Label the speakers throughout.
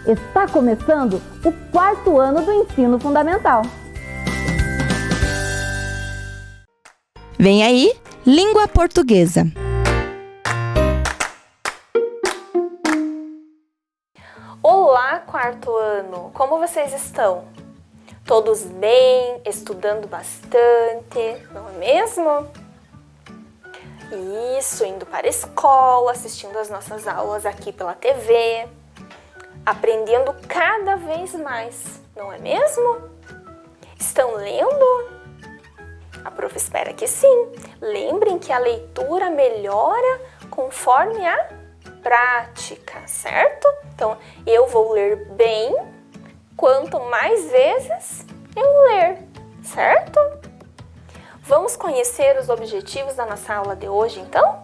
Speaker 1: Está começando o 4º ano do ensino fundamental.
Speaker 2: Vem aí, língua portuguesa.
Speaker 3: Olá, 4º ano! Como vocês estão? Todos bem? Estudando bastante, não é mesmo? Isso, indo para a escola, assistindo as nossas aulas aqui pela TV, aprendendo cada vez mais, não é mesmo? Estão lendo? A prof espera que sim. Lembrem que a leitura melhora conforme a prática, certo? Então, eu vou ler bem quanto mais vezes eu ler, certo? Vamos conhecer os objetivos da nossa aula de hoje, então?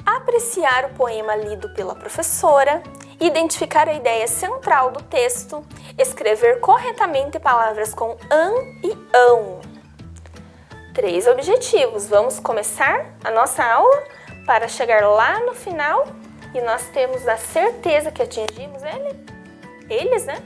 Speaker 3: Apreciar o poema lido pela professora, identificar a ideia central do texto, escrever corretamente palavras com an e ão. 3 objetivos. Vamos começar a nossa aula para chegar lá no final e nós temos a certeza que atingimos eles, né?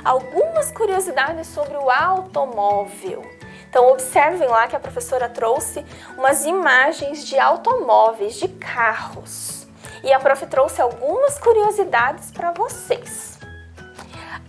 Speaker 3: Algumas curiosidades sobre o automóvel. Então, observem lá que a professora trouxe umas imagens de automóveis, de carros. E a prof trouxe algumas curiosidades para vocês.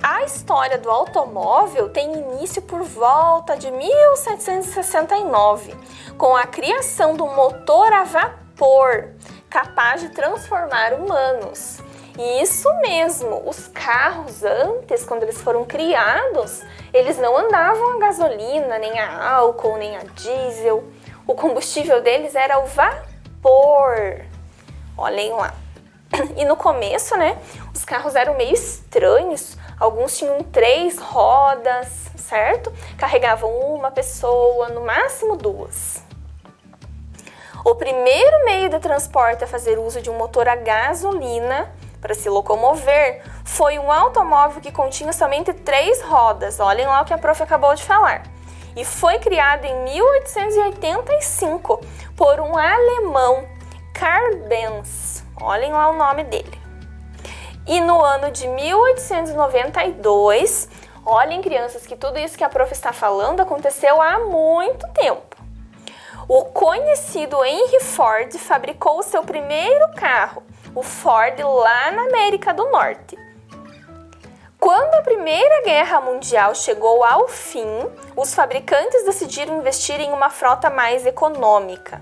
Speaker 3: A história do automóvel tem início por volta de 1769, com a criação do motor a vapor, capaz de transformar humanos. E isso mesmo, os carros antes, quando eles foram criados, eles não andavam a gasolina, nem a álcool, nem a diesel. O combustível deles era o vapor. Olhem lá. E no começo, né, os carros eram meio estranhos. Alguns tinham 3 rodas, certo? Carregavam uma pessoa, no máximo 2. O primeiro meio de transporte a fazer uso de um motor a gasolina para se locomover foi um automóvel que continha somente 3 rodas. Olhem lá o que a prof acabou de falar. E foi criado em 1885 por um alemão, Karl Benz. Olhem lá o nome dele. E no ano de 1892, olhem, crianças, que tudo isso que a prof está falando aconteceu há muito tempo. O conhecido Henry Ford fabricou o seu primeiro carro, o Ford, lá na América do Norte. Quando a Primeira Guerra Mundial chegou ao fim, os fabricantes decidiram investir em uma frota mais econômica.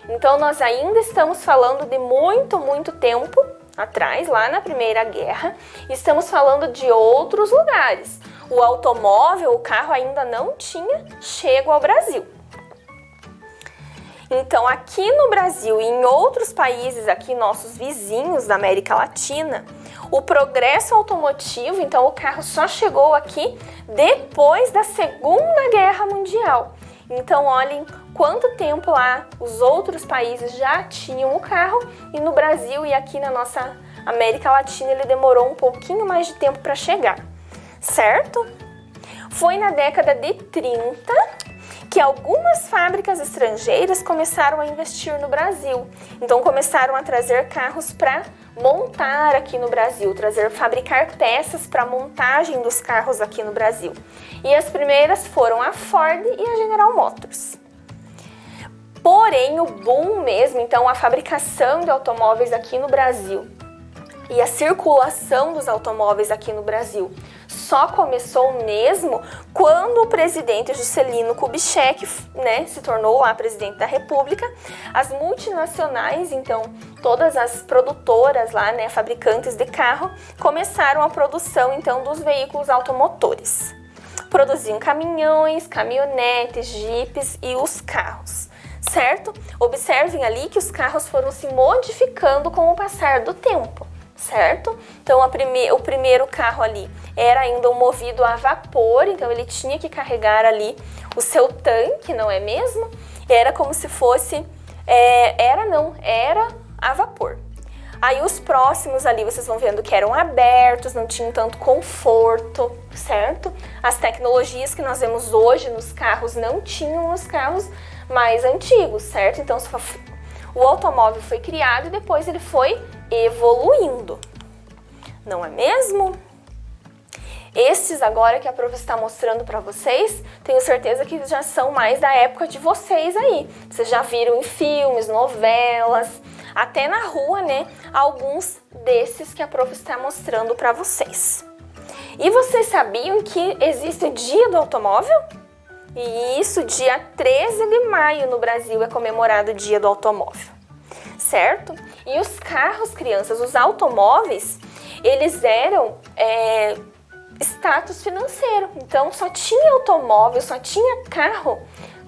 Speaker 3: Então, nós ainda estamos falando de muito tempo atrás, lá na Primeira Guerra, e estamos falando de outros lugares. O automóvel, o carro ainda não tinha chego ao Brasil. Então, aqui no Brasil e em outros países, aqui nossos vizinhos da América Latina, o progresso automotivo, então o carro só chegou aqui depois da Segunda Guerra Mundial. Então, olhem quanto tempo lá os outros países já tinham o carro e no Brasil e aqui na nossa América Latina ele demorou um pouquinho mais de tempo para chegar, certo? Foi na década de 30 que algumas fábricas estrangeiras começaram a investir no Brasil. Então começaram a trazer carros para montar aqui no Brasil, fabricar peças para montagem dos carros aqui no Brasil. E as primeiras foram a Ford e a General Motors. Porém, o boom mesmo, então a fabricação de automóveis aqui no Brasil e a circulação dos automóveis aqui no Brasil só começou mesmo quando o presidente Juscelino Kubitschek, né, se tornou lá presidente da República. As multinacionais, então todas as produtoras lá, né, fabricantes de carro, começaram a produção então dos veículos automotores. Produziam caminhões, caminhonetes, jipes e os carros, certo? Observem ali que os carros foram se modificando com o passar do tempo, certo? Então o primeiro carro ali era ainda um movido a vapor, então ele tinha que carregar ali o seu tanque, não é mesmo? Era como se fosse, era a vapor. Aí os próximos ali vocês vão vendo que eram abertos, não tinham tanto conforto, certo? As tecnologias que nós vemos hoje nos carros não tinham nos carros mais antigos, certo? Então o automóvel foi criado e depois ele foi evoluindo, não é mesmo? Esses agora que a prof está mostrando para vocês, tenho certeza que já são mais da época de vocês aí. Vocês já viram em filmes, novelas, até na rua, né? Alguns desses que a prof está mostrando para vocês. E vocês sabiam que existe o Dia do Automóvel? E isso, dia 13 de maio no Brasil é comemorado o Dia do Automóvel, certo? E os carros, crianças, os automóveis, eles eram status financeiro. Então só tinha automóvel, só tinha carro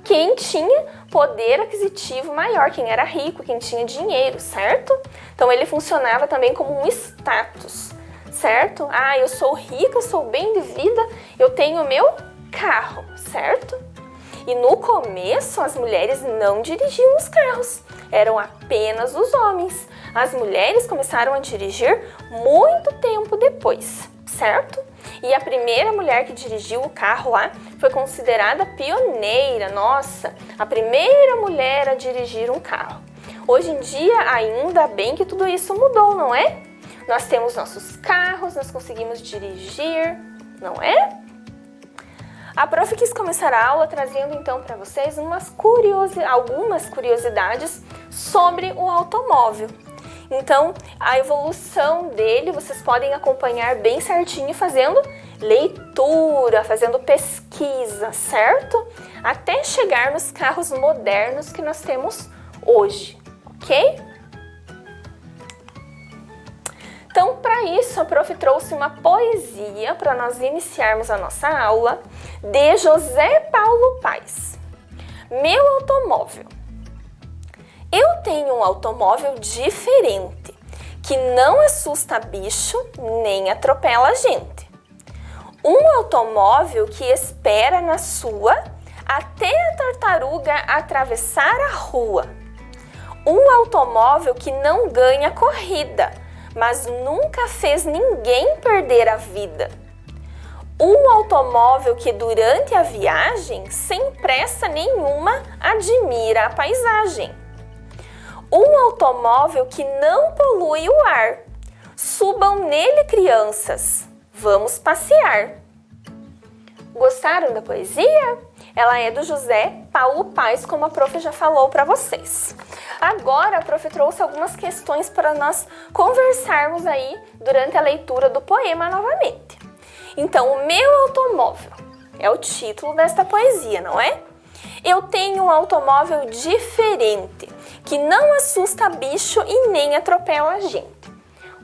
Speaker 3: quem tinha poder aquisitivo maior, quem era rico, quem tinha dinheiro, certo? Então ele funcionava também como um status, certo? Ah, eu sou rica, eu sou bem de vida, eu tenho o meu carro, certo? E no começo as mulheres não dirigiam os carros, eram apenas os homens. As mulheres começaram a dirigir muito tempo depois, certo? E a primeira mulher que dirigiu o carro lá foi considerada pioneira, nossa, a primeira mulher a dirigir um carro. Hoje em dia, ainda bem que tudo isso mudou, não é? Nós temos nossos carros, nós conseguimos dirigir, não é? A prof quis começar a aula trazendo então para vocês algumas curiosidades sobre o automóvel. Então, a evolução dele vocês podem acompanhar bem certinho fazendo leitura, fazendo pesquisa, certo? Até chegar nos carros modernos que nós temos hoje, ok? Então, para isso, a prof trouxe uma poesia para nós iniciarmos a nossa aula de José Paulo Paes. Meu automóvel. Eu tenho um automóvel diferente, que não assusta bicho nem atropela gente. Um automóvel que espera na sua até a tartaruga atravessar a rua. Um automóvel que não ganha corrida, mas nunca fez ninguém perder a vida. Um automóvel que durante a viagem, sem pressa nenhuma, admira a paisagem. Um automóvel que não polui o ar. Subam nele, crianças. Vamos passear. Gostaram da poesia? Ela é do José Paulo Paes, como a prof já falou para vocês. Agora a prof trouxe algumas questões para nós conversarmos aí durante a leitura do poema novamente. Então, o meu automóvel é o título desta poesia, não é? Eu tenho um automóvel diferente, que não assusta bicho e nem atropela a gente.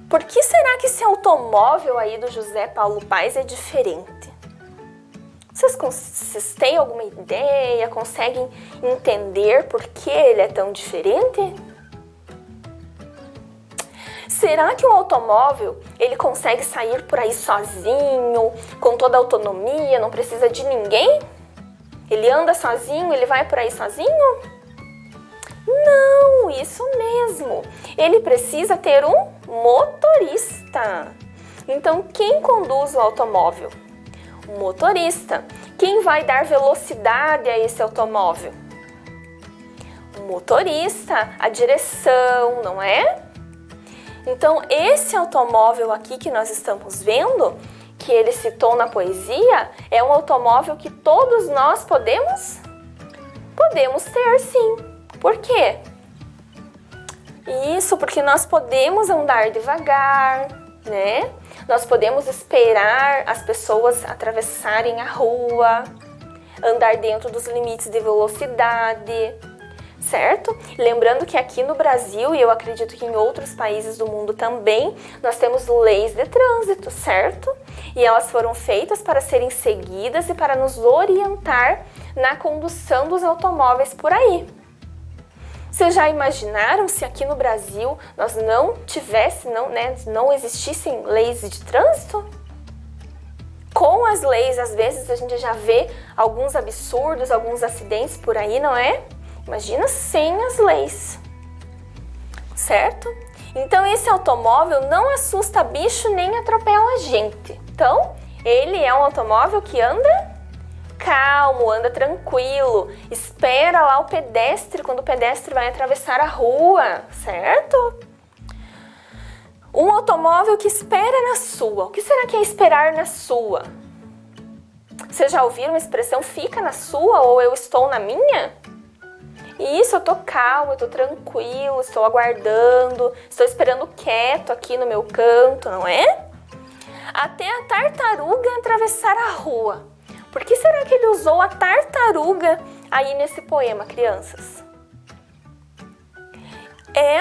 Speaker 3: Por que será que esse automóvel aí do José Paulo Paes é diferente? Vocês têm alguma ideia? Conseguem entender por que ele é tão diferente? Será que o automóvel ele consegue sair por aí sozinho, com toda a autonomia, não precisa de ninguém? Ele anda sozinho, ele vai por aí sozinho? Não, isso mesmo. Ele precisa ter um motorista. Então, quem conduz o automóvel? O motorista. Quem vai dar velocidade a esse automóvel? O motorista, a direção, não é? Então, esse automóvel aqui que nós estamos vendo, que ele citou na poesia, é um automóvel que todos nós podemos ter, sim. Por quê? Isso, porque nós podemos andar devagar, né? Nós podemos esperar as pessoas atravessarem a rua, andar dentro dos limites de velocidade, certo? Lembrando que aqui no Brasil, e eu acredito que em outros países do mundo também, nós temos leis de trânsito, certo? E elas foram feitas para serem seguidas e para nos orientar na condução dos automóveis por aí. Vocês já imaginaram se aqui no Brasil nós não existissem leis de trânsito? Com as leis, às vezes, a gente já vê alguns absurdos, alguns acidentes por aí, não é? Imagina sem as leis, certo? Então, esse automóvel não assusta bicho nem atropela a gente. Então, ele é um automóvel que anda calmo, anda tranquilo, espera lá o pedestre quando o pedestre vai atravessar a rua, certo? Um automóvel que espera na sua. O que será que é esperar na sua? Vocês já ouviram a expressão fica na sua ou eu estou na minha? E isso, eu tô calmo, eu tô tranquilo, estou aguardando, estou esperando quieto aqui no meu canto, não é? Até a tartaruga atravessar a rua. Por que será que ele usou a tartaruga aí nesse poema, crianças?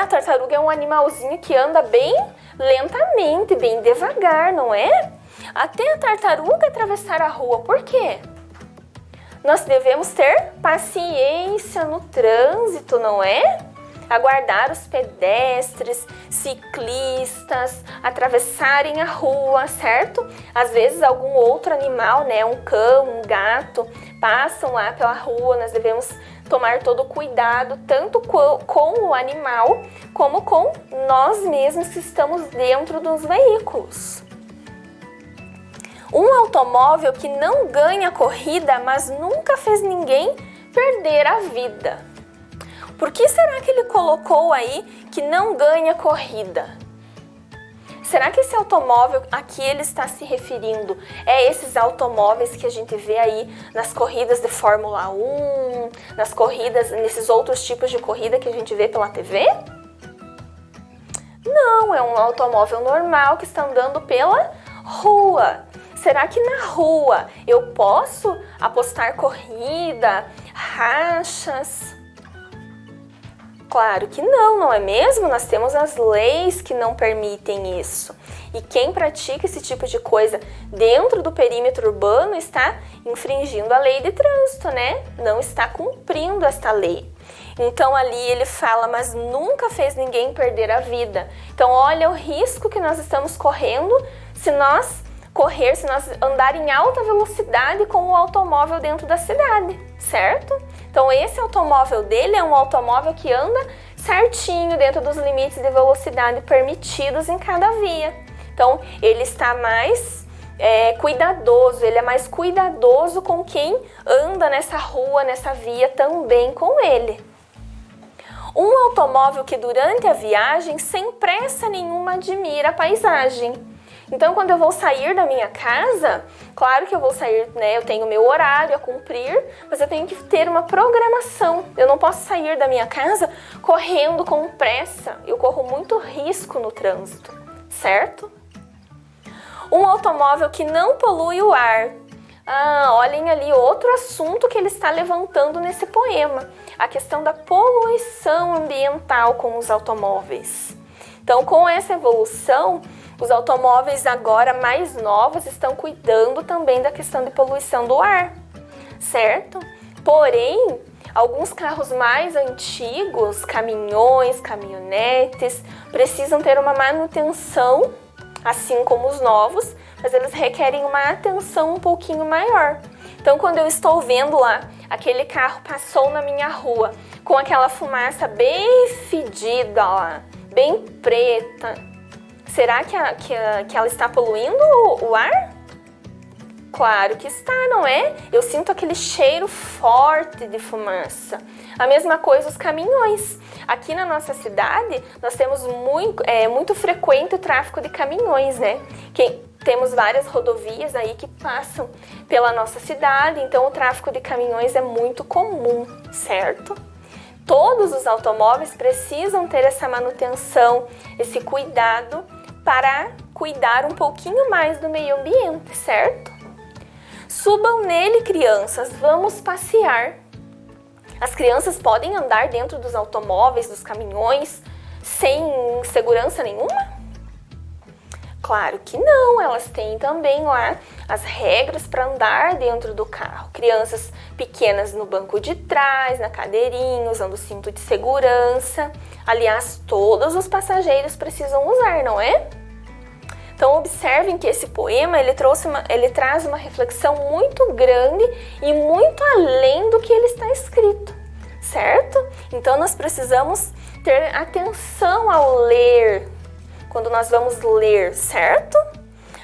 Speaker 3: A tartaruga é um animalzinho que anda bem lentamente, bem devagar, não é? Até a tartaruga atravessar a rua. Por quê? Nós devemos ter paciência no trânsito, não é? Aguardar os pedestres, ciclistas atravessarem a rua, certo? Às vezes algum outro animal, né, um cão, um gato, passam lá pela rua. Nós devemos tomar todo o cuidado, tanto com o animal, como com nós mesmos que estamos dentro dos veículos. Um automóvel que não ganha corrida, mas nunca fez ninguém perder a vida. Por que será que ele colocou aí que não ganha corrida? Será que esse automóvel a que ele está se referindo é esses automóveis que a gente vê aí nas corridas de Fórmula 1, nas corridas, nesses outros tipos de corrida que a gente vê pela TV? Não, é um automóvel normal que está andando pela rua. Será que na rua eu posso apostar corrida, rachas? Claro que não, não é mesmo? Nós temos as leis que não permitem isso. E quem pratica esse tipo de coisa dentro do perímetro urbano está infringindo a lei de trânsito, né? Não está cumprindo esta lei. Então ali ele fala, mas nunca fez ninguém perder a vida. Então olha o risco que nós estamos correndo se nós andar em alta velocidade com o automóvel dentro da cidade, certo? Então esse automóvel dele é um automóvel que anda certinho dentro dos limites de velocidade permitidos em cada via. Então ele está mais cuidadoso, ele é mais cuidadoso com quem anda nessa rua, nessa via também com ele. Um automóvel que durante a viagem, sem pressa nenhuma, admira a paisagem. Então, quando eu vou sair da minha casa, claro que eu vou sair, né? Eu tenho meu horário a cumprir, mas eu tenho que ter uma programação. Eu não posso sair da minha casa correndo com pressa. Eu corro muito risco no trânsito, certo? Um automóvel que não polui o ar. Olhem ali outro assunto que ele está levantando nesse poema. A questão da poluição ambiental com os automóveis. Então, com essa evolução, os automóveis agora mais novos estão cuidando também da questão de poluição do ar, certo? Porém, alguns carros mais antigos, caminhões, caminhonetes, precisam ter uma manutenção, assim como os novos, mas eles requerem uma atenção um pouquinho maior. Então, quando eu estou vendo lá, aquele carro passou na minha rua com aquela fumaça bem fedida lá, bem preta, será que ela está poluindo o ar? Claro que está, não é? Eu sinto aquele cheiro forte de fumaça. A mesma coisa os caminhões. Aqui na nossa cidade, nós temos muito frequente o tráfego de caminhões, né? Temos várias rodovias aí que passam pela nossa cidade, então o tráfego de caminhões é muito comum, certo? Todos os automóveis precisam ter essa manutenção, esse cuidado para cuidar um pouquinho mais do meio ambiente, certo? Subam nele, crianças, vamos passear. As crianças podem andar dentro dos automóveis, dos caminhões, sem segurança nenhuma? Claro que não, elas têm também lá as regras para andar dentro do carro. Crianças pequenas no banco de trás, na cadeirinha, usando o cinto de segurança. Aliás, todos os passageiros precisam usar, não é? Então observem que esse poema ele traz uma reflexão muito grande e muito além do que ele está escrito, certo? Então nós precisamos ter atenção ao ler, quando nós vamos ler, certo?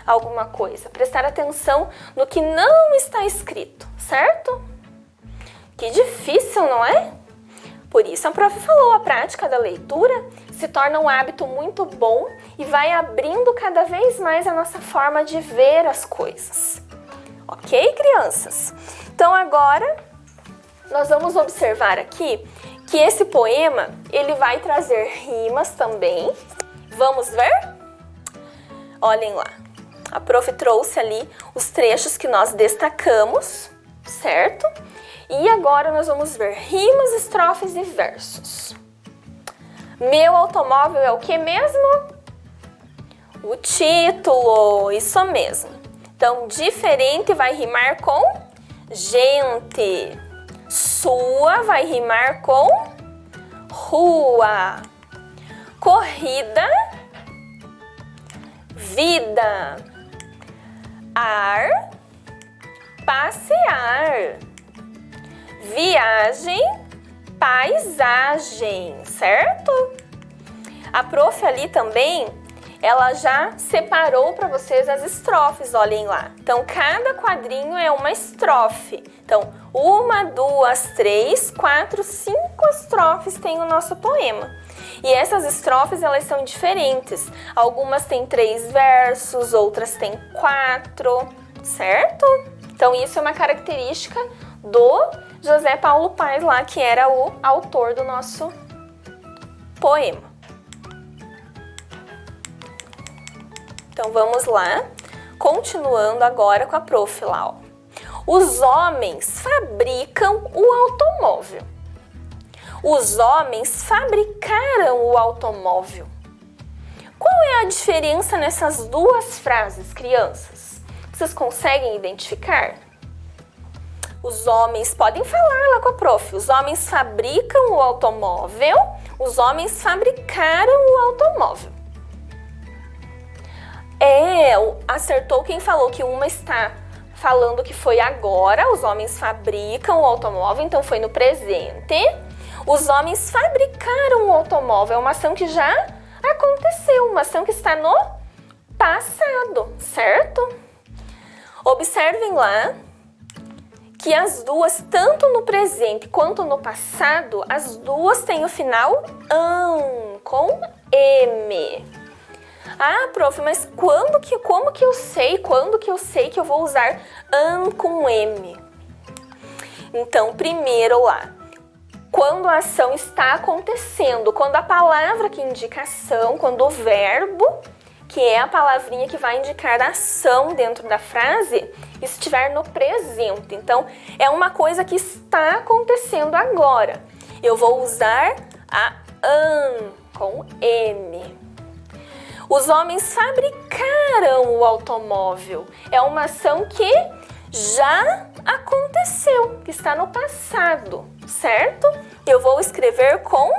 Speaker 3: Alguma coisa, prestar atenção no que não está escrito, certo? Que difícil, não é? Por isso a prof falou, a prática da leitura se torna um hábito muito bom e vai abrindo cada vez mais a nossa forma de ver as coisas. Ok, crianças? Então agora nós vamos observar aqui que esse poema, ele vai trazer rimas também. Vamos ver? Olhem lá. A prof trouxe ali os trechos que nós destacamos, certo? E agora nós vamos ver rimas, estrofes e versos. Meu automóvel é o que mesmo? O título, isso mesmo. Então, diferente vai rimar com gente. Sua vai rimar com rua. Corrida, vida. Ar, passear. Viagem, paisagem, certo? A prof ali também, ela já separou para vocês as estrofes, olhem lá. Então, cada quadrinho é uma estrofe. Então, 1, 2, 3, 4, 5 estrofes tem o nosso poema. E essas estrofes, elas são diferentes. Algumas têm 3 versos, outras têm 4, certo? Então, isso é uma característica do José Paulo Paes lá, que era o autor do nosso poema. Então, vamos lá. Continuando agora com a prof lá, ó. Os homens fabricam o automóvel. Os homens fabricaram o automóvel. Qual é a diferença nessas duas frases, crianças? Vocês conseguem identificar? Os homens podem falar lá com a prof. Os homens fabricam o automóvel. Os homens fabricaram o automóvel. Acertou quem falou que uma está falando que foi agora. Os homens fabricam o automóvel, então foi no presente. Os homens fabricaram o automóvel. É uma ação que já aconteceu, uma ação que está no passado, certo? Observem lá que as duas, tanto no presente quanto no passado, as duas têm o final -ão, com M. Ah, prof, mas como que eu sei que eu vou usar -ão com M? Então, primeiro lá, quando a ação está acontecendo, quando a palavra que indica ação, quando o verbo, que é a palavrinha que vai indicar a ação dentro da frase, estiver no presente. Então, é uma coisa que está acontecendo agora. Eu vou usar a -ão com M. Os homens fabricaram o automóvel. É uma ação que já aconteceu, que está no passado, certo? Eu vou escrever com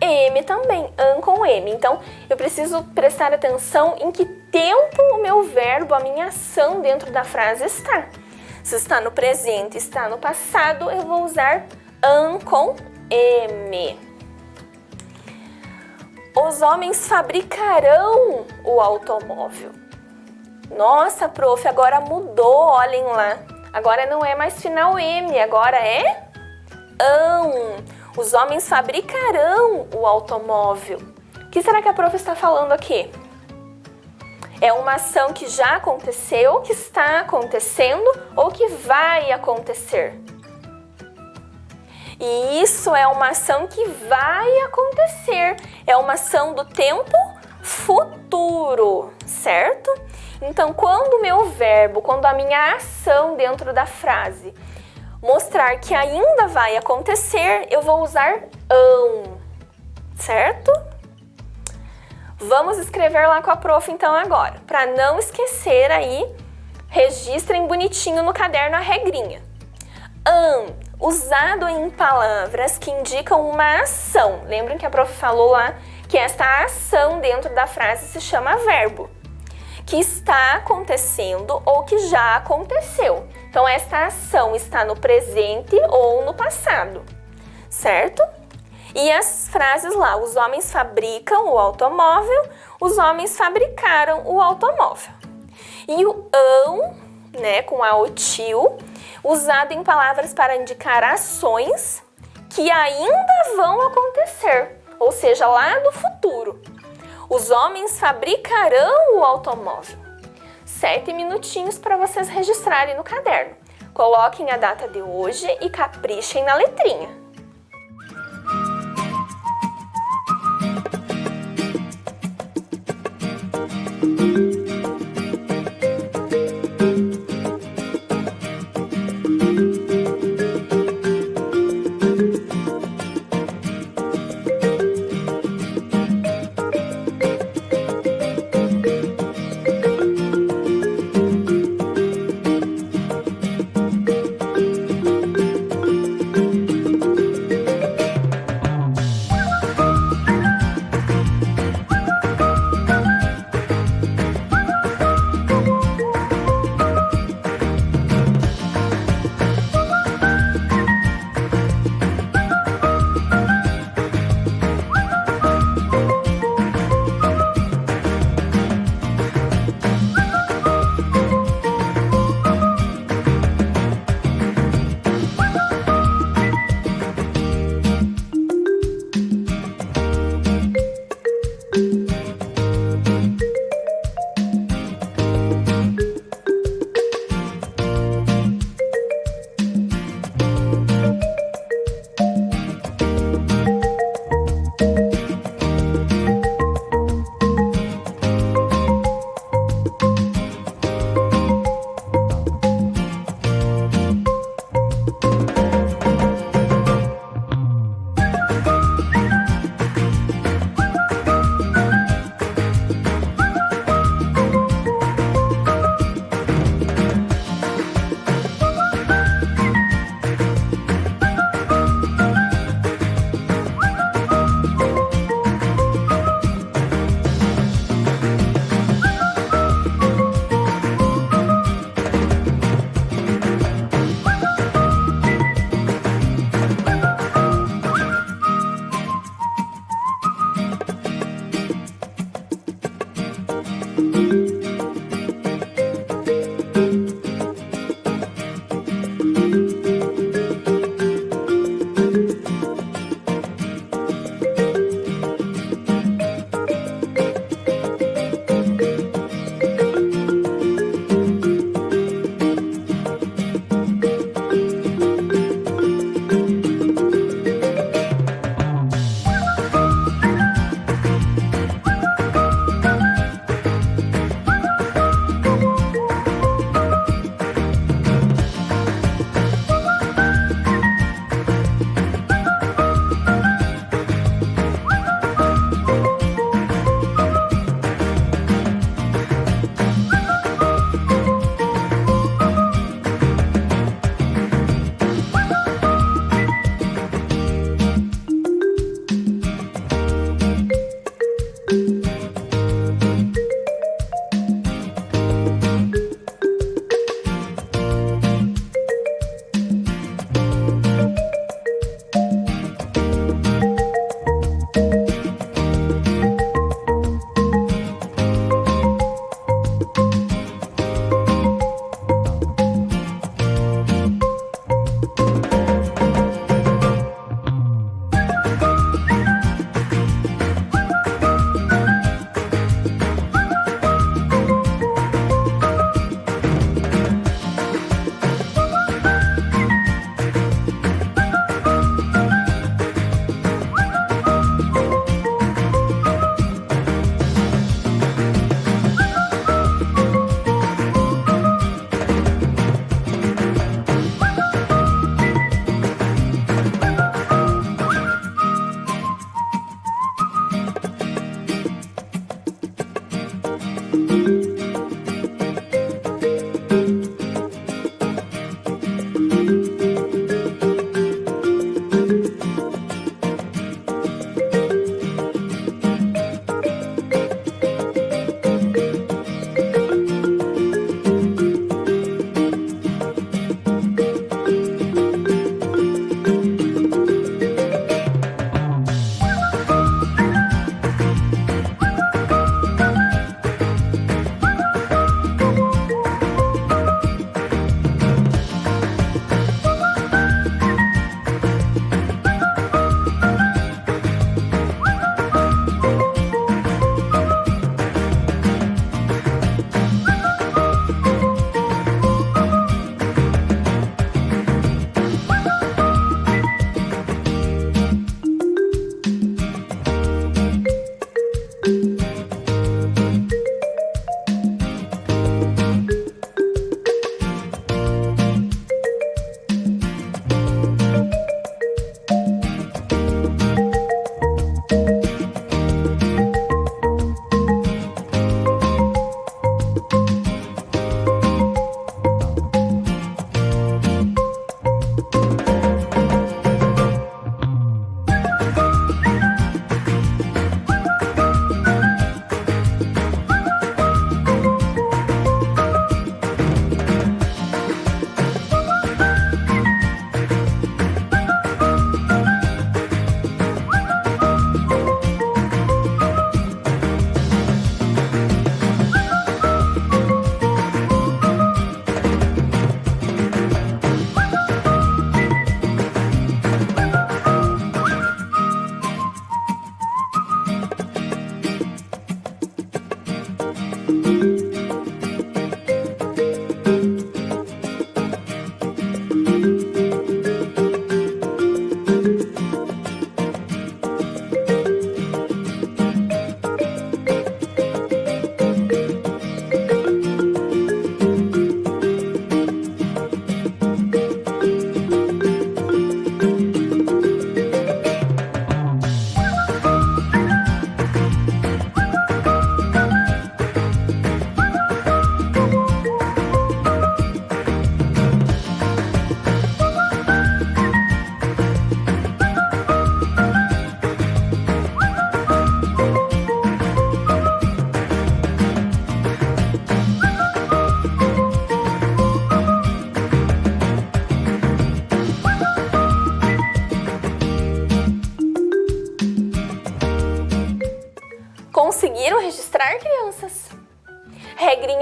Speaker 3: M também, -ão com M. Então, eu preciso prestar atenção em que tempo o meu verbo, a minha ação dentro da frase está. Se está no presente, está no passado, eu vou usar -ão com M. Os homens fabricarão o automóvel. Nossa, prof, agora mudou, olhem lá. Agora não é mais final M, agora é -ão. Os homens fabricarão o automóvel. O que será que a prof está falando aqui? É uma ação que já aconteceu, que está acontecendo ou que vai acontecer? E isso é uma ação que vai acontecer. É uma ação do tempo futuro, certo? Então, quando o meu verbo, quando a minha ação dentro da frase mostrar que ainda vai acontecer, eu vou usar -ão, certo? Vamos escrever lá com a prof então agora. Para não esquecer aí, registrem bonitinho no caderno a regrinha. -ão, usado em palavras que indicam uma ação. Lembram que a prof falou lá que esta ação dentro da frase se chama verbo, que está acontecendo ou que já aconteceu. Então, esta ação está no presente ou no passado, certo? E as frases lá, os homens fabricam o automóvel, os homens fabricaram o automóvel. E o -ão, né, com a -otil, usado em palavras para indicar ações que ainda vão acontecer, ou seja, lá do futuro. Os homens fabricarão o automóvel. 7 minutinhos para vocês registrarem no caderno. Coloquem a data de hoje e caprichem na letrinha.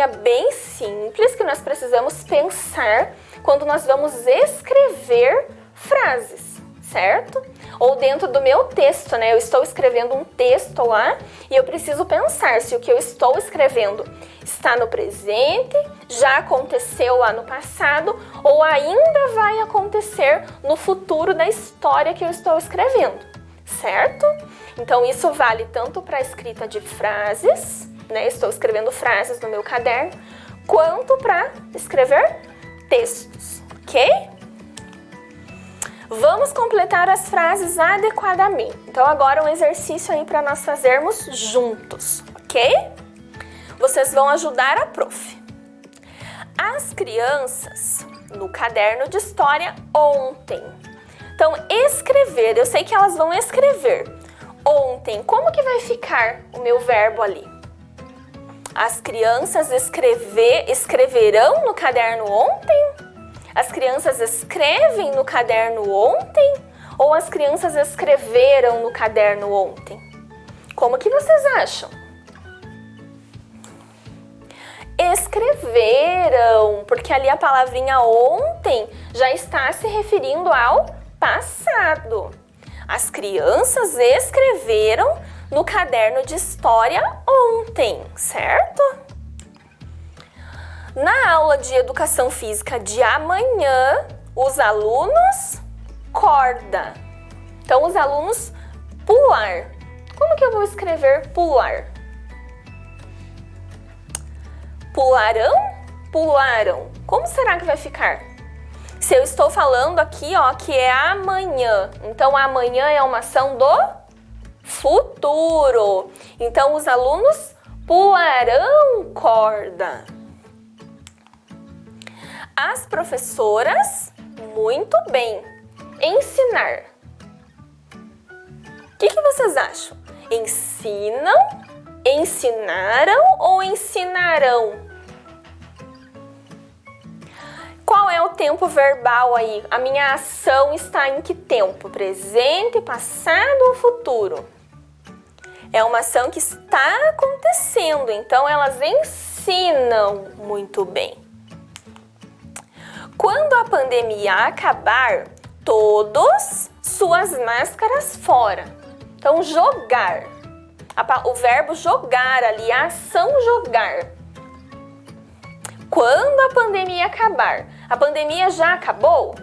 Speaker 3: palavrinha bem simples que nós precisamos pensar quando nós vamos escrever frases, certo? Ou dentro do meu texto, né? Eu estou escrevendo um texto lá e eu preciso pensar se o que eu estou escrevendo está no presente, já aconteceu lá no passado ou ainda vai acontecer no futuro da história que eu estou escrevendo, certo? Então isso vale tanto para a escrita de frases, né? Estou escrevendo frases no meu caderno, quanto para escrever textos, ok? Vamos completar as frases adequadamente. Então agora um exercício aí para nós fazermos juntos, ok? Vocês vão ajudar a prof. As crianças no caderno de história ontem. Então escrever, eu sei que elas vão escrever. Ontem, como que vai ficar o meu verbo ali? As crianças escreverão no caderno ontem? As crianças escrevem no caderno ontem? Ou as crianças escreveram no caderno ontem? Como que vocês acham? Escreveram, porque ali a palavrinha ontem já está se referindo ao passado. As crianças escreveram no caderno de história ontem, certo? Na aula de educação física de amanhã, os alunos corda. Então, os alunos pular. Como que eu vou escrever pular? Pularão? Pularam. Como será que vai ficar? Se eu estou falando aqui, ó, que é amanhã. Então, amanhã é uma ação do futuro. Então, os alunos pularão corda. As professoras, muito bem. Ensinar. O que vocês acham? Ensinam, ensinaram ou ensinarão? Qual é o tempo verbal aí? A minha ação está em que tempo? Presente, passado ou futuro? É uma ação que está acontecendo, então elas ensinam muito bem. Quando a pandemia acabar, todos suas máscaras fora. Então, jogar. O verbo jogar ali, a ação jogar. Quando a pandemia acabar. A pandemia já acabou?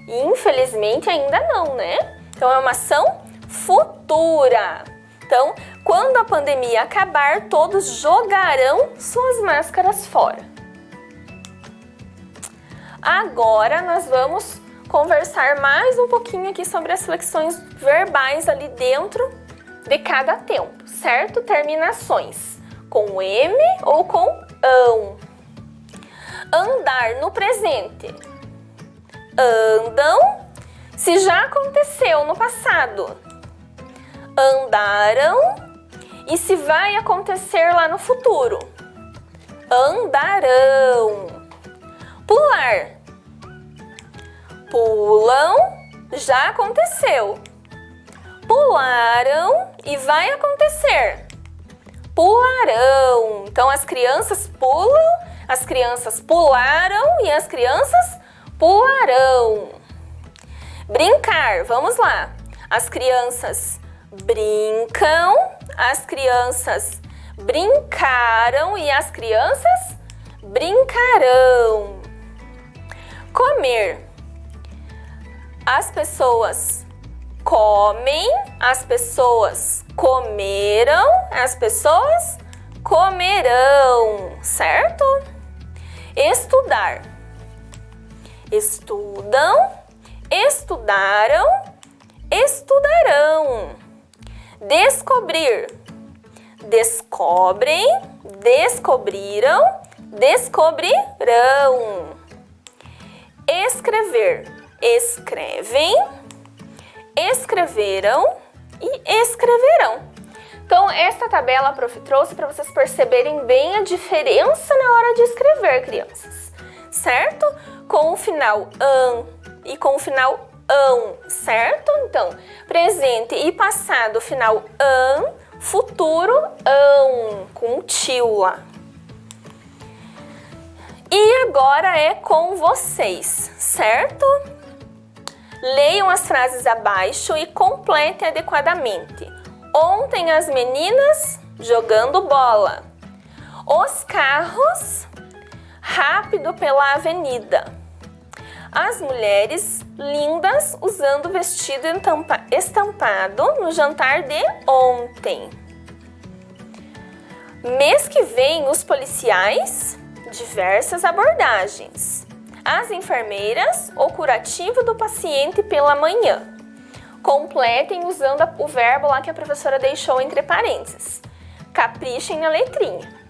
Speaker 3: Infelizmente ainda não, né? Então é uma ação futura. Então, quando a pandemia acabar, todos jogarão suas máscaras fora. Agora nós vamos conversar mais um pouquinho aqui sobre as flexões verbais ali dentro de cada tempo, certo? Terminações com M ou com ão. Andar no presente. Andam, se já aconteceu no passado. Andaram, e se vai acontecer lá no futuro. Andarão. Pular. Pulam, já aconteceu. Pularam e vai acontecer. Pularão. Então as crianças pulam, as crianças pularam e as crianças pularão. Brincar, vamos lá. As crianças brincam, as crianças brincaram e as crianças brincarão. Comer. As pessoas comem, as pessoas comeram, as pessoas comerão, certo? Estudar. Estudam, estudaram, estudarão. Descobrir. Descobrem, descobriram, descobrirão. Escrever. Escrevem, escreveram e escreverão. Então, esta tabela a prof trouxe para vocês perceberem bem a diferença na hora de escrever, crianças. Certo? Com o final an e com o final ão, certo? Então, presente e passado, final an, futuro ão, com um tio lá. E agora é com vocês, certo? Leiam as frases abaixo e completem adequadamente. Ontem as meninas jogando bola. Os carros rápido pela avenida. As mulheres lindas usando vestido estampado no jantar de ontem. Mês que vem, os policiais, diversas abordagens. As enfermeiras, o curativo do paciente pela manhã. Completem usando o verbo lá que a professora deixou entre parênteses. Caprichem na letrinha.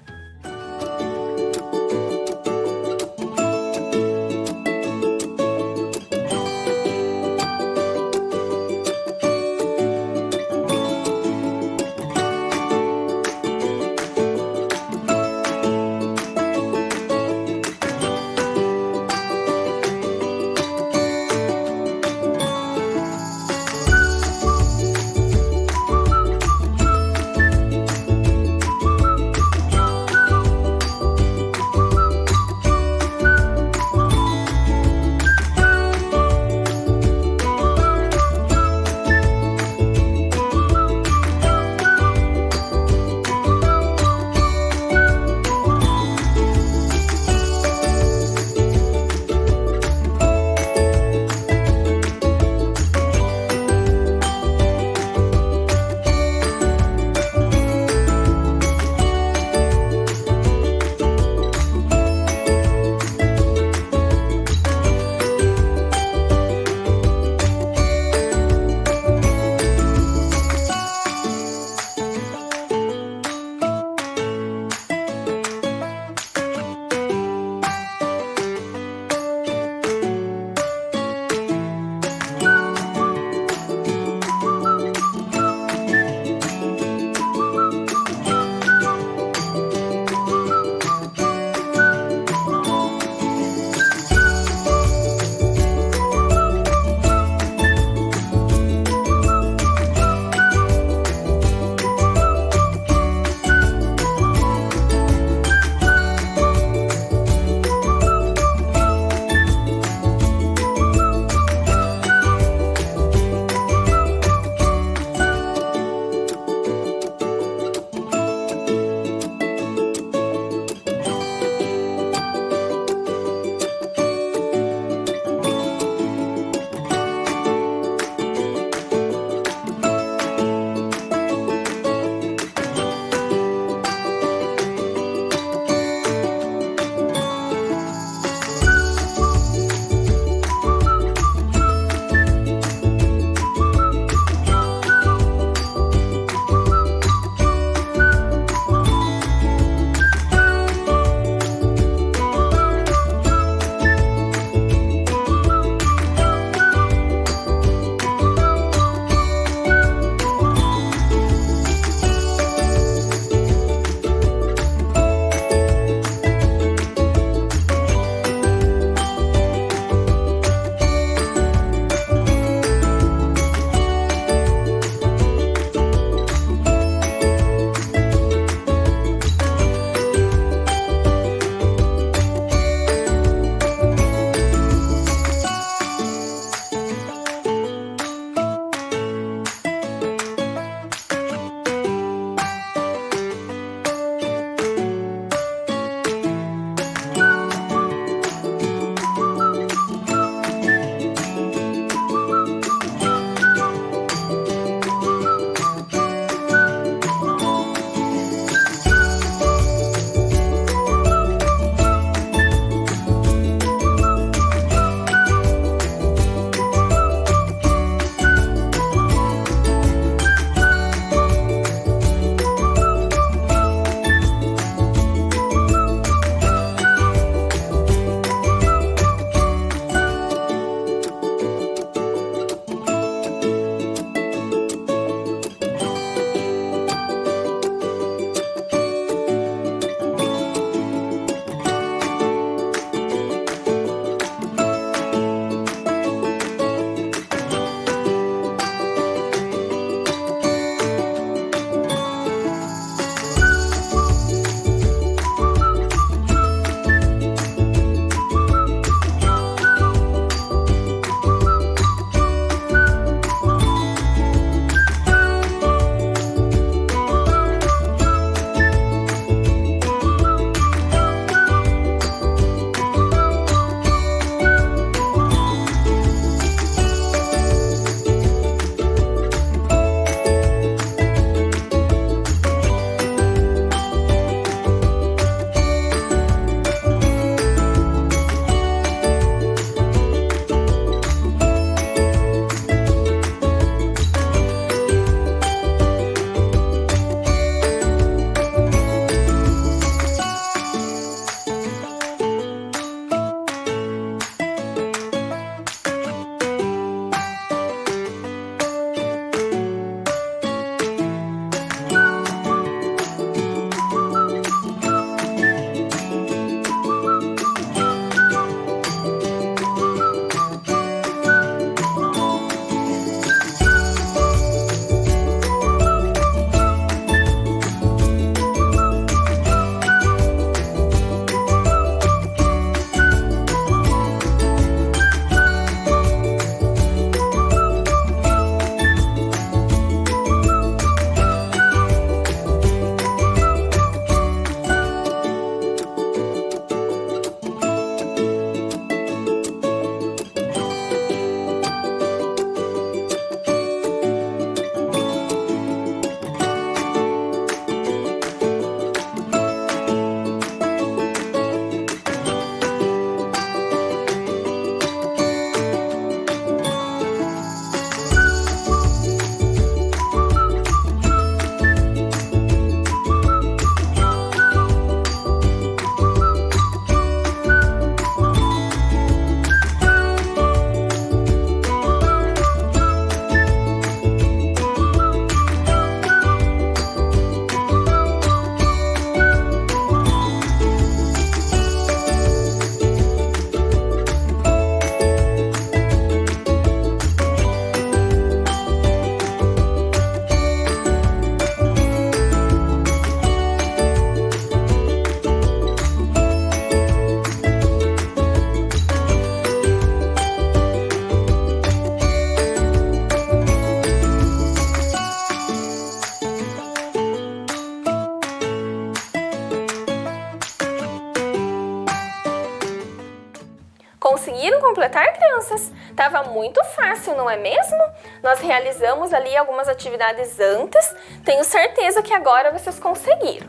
Speaker 3: Conseguiram completar, crianças? Tava muito fácil, não é mesmo? Nós realizamos ali algumas atividades antes, tenho certeza que agora vocês conseguiram.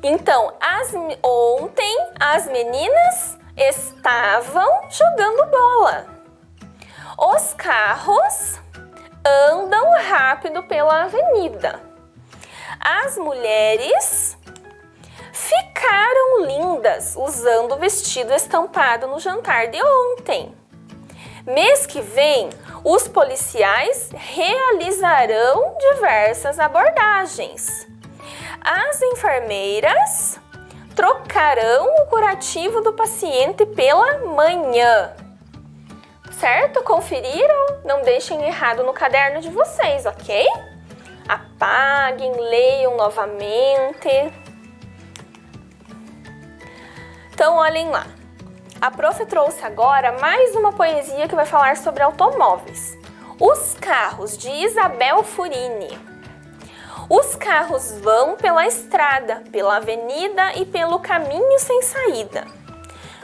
Speaker 3: Então, ontem as meninas estavam jogando bola. Os carros andam rápido pela avenida. As mulheres ficaram lindas usando o vestido estampado no jantar de ontem. Mês que vem, os policiais realizarão diversas abordagens. As enfermeiras trocarão o curativo do paciente pela manhã. Certo? Conferiram? Não deixem errado no caderno de vocês, ok? Apaguem, leiam novamente. Então, olhem lá. A prof trouxe agora mais uma poesia que vai falar sobre automóveis. Os carros, de Isabel Furini. Os carros vão pela estrada, pela avenida e pelo caminho sem saída.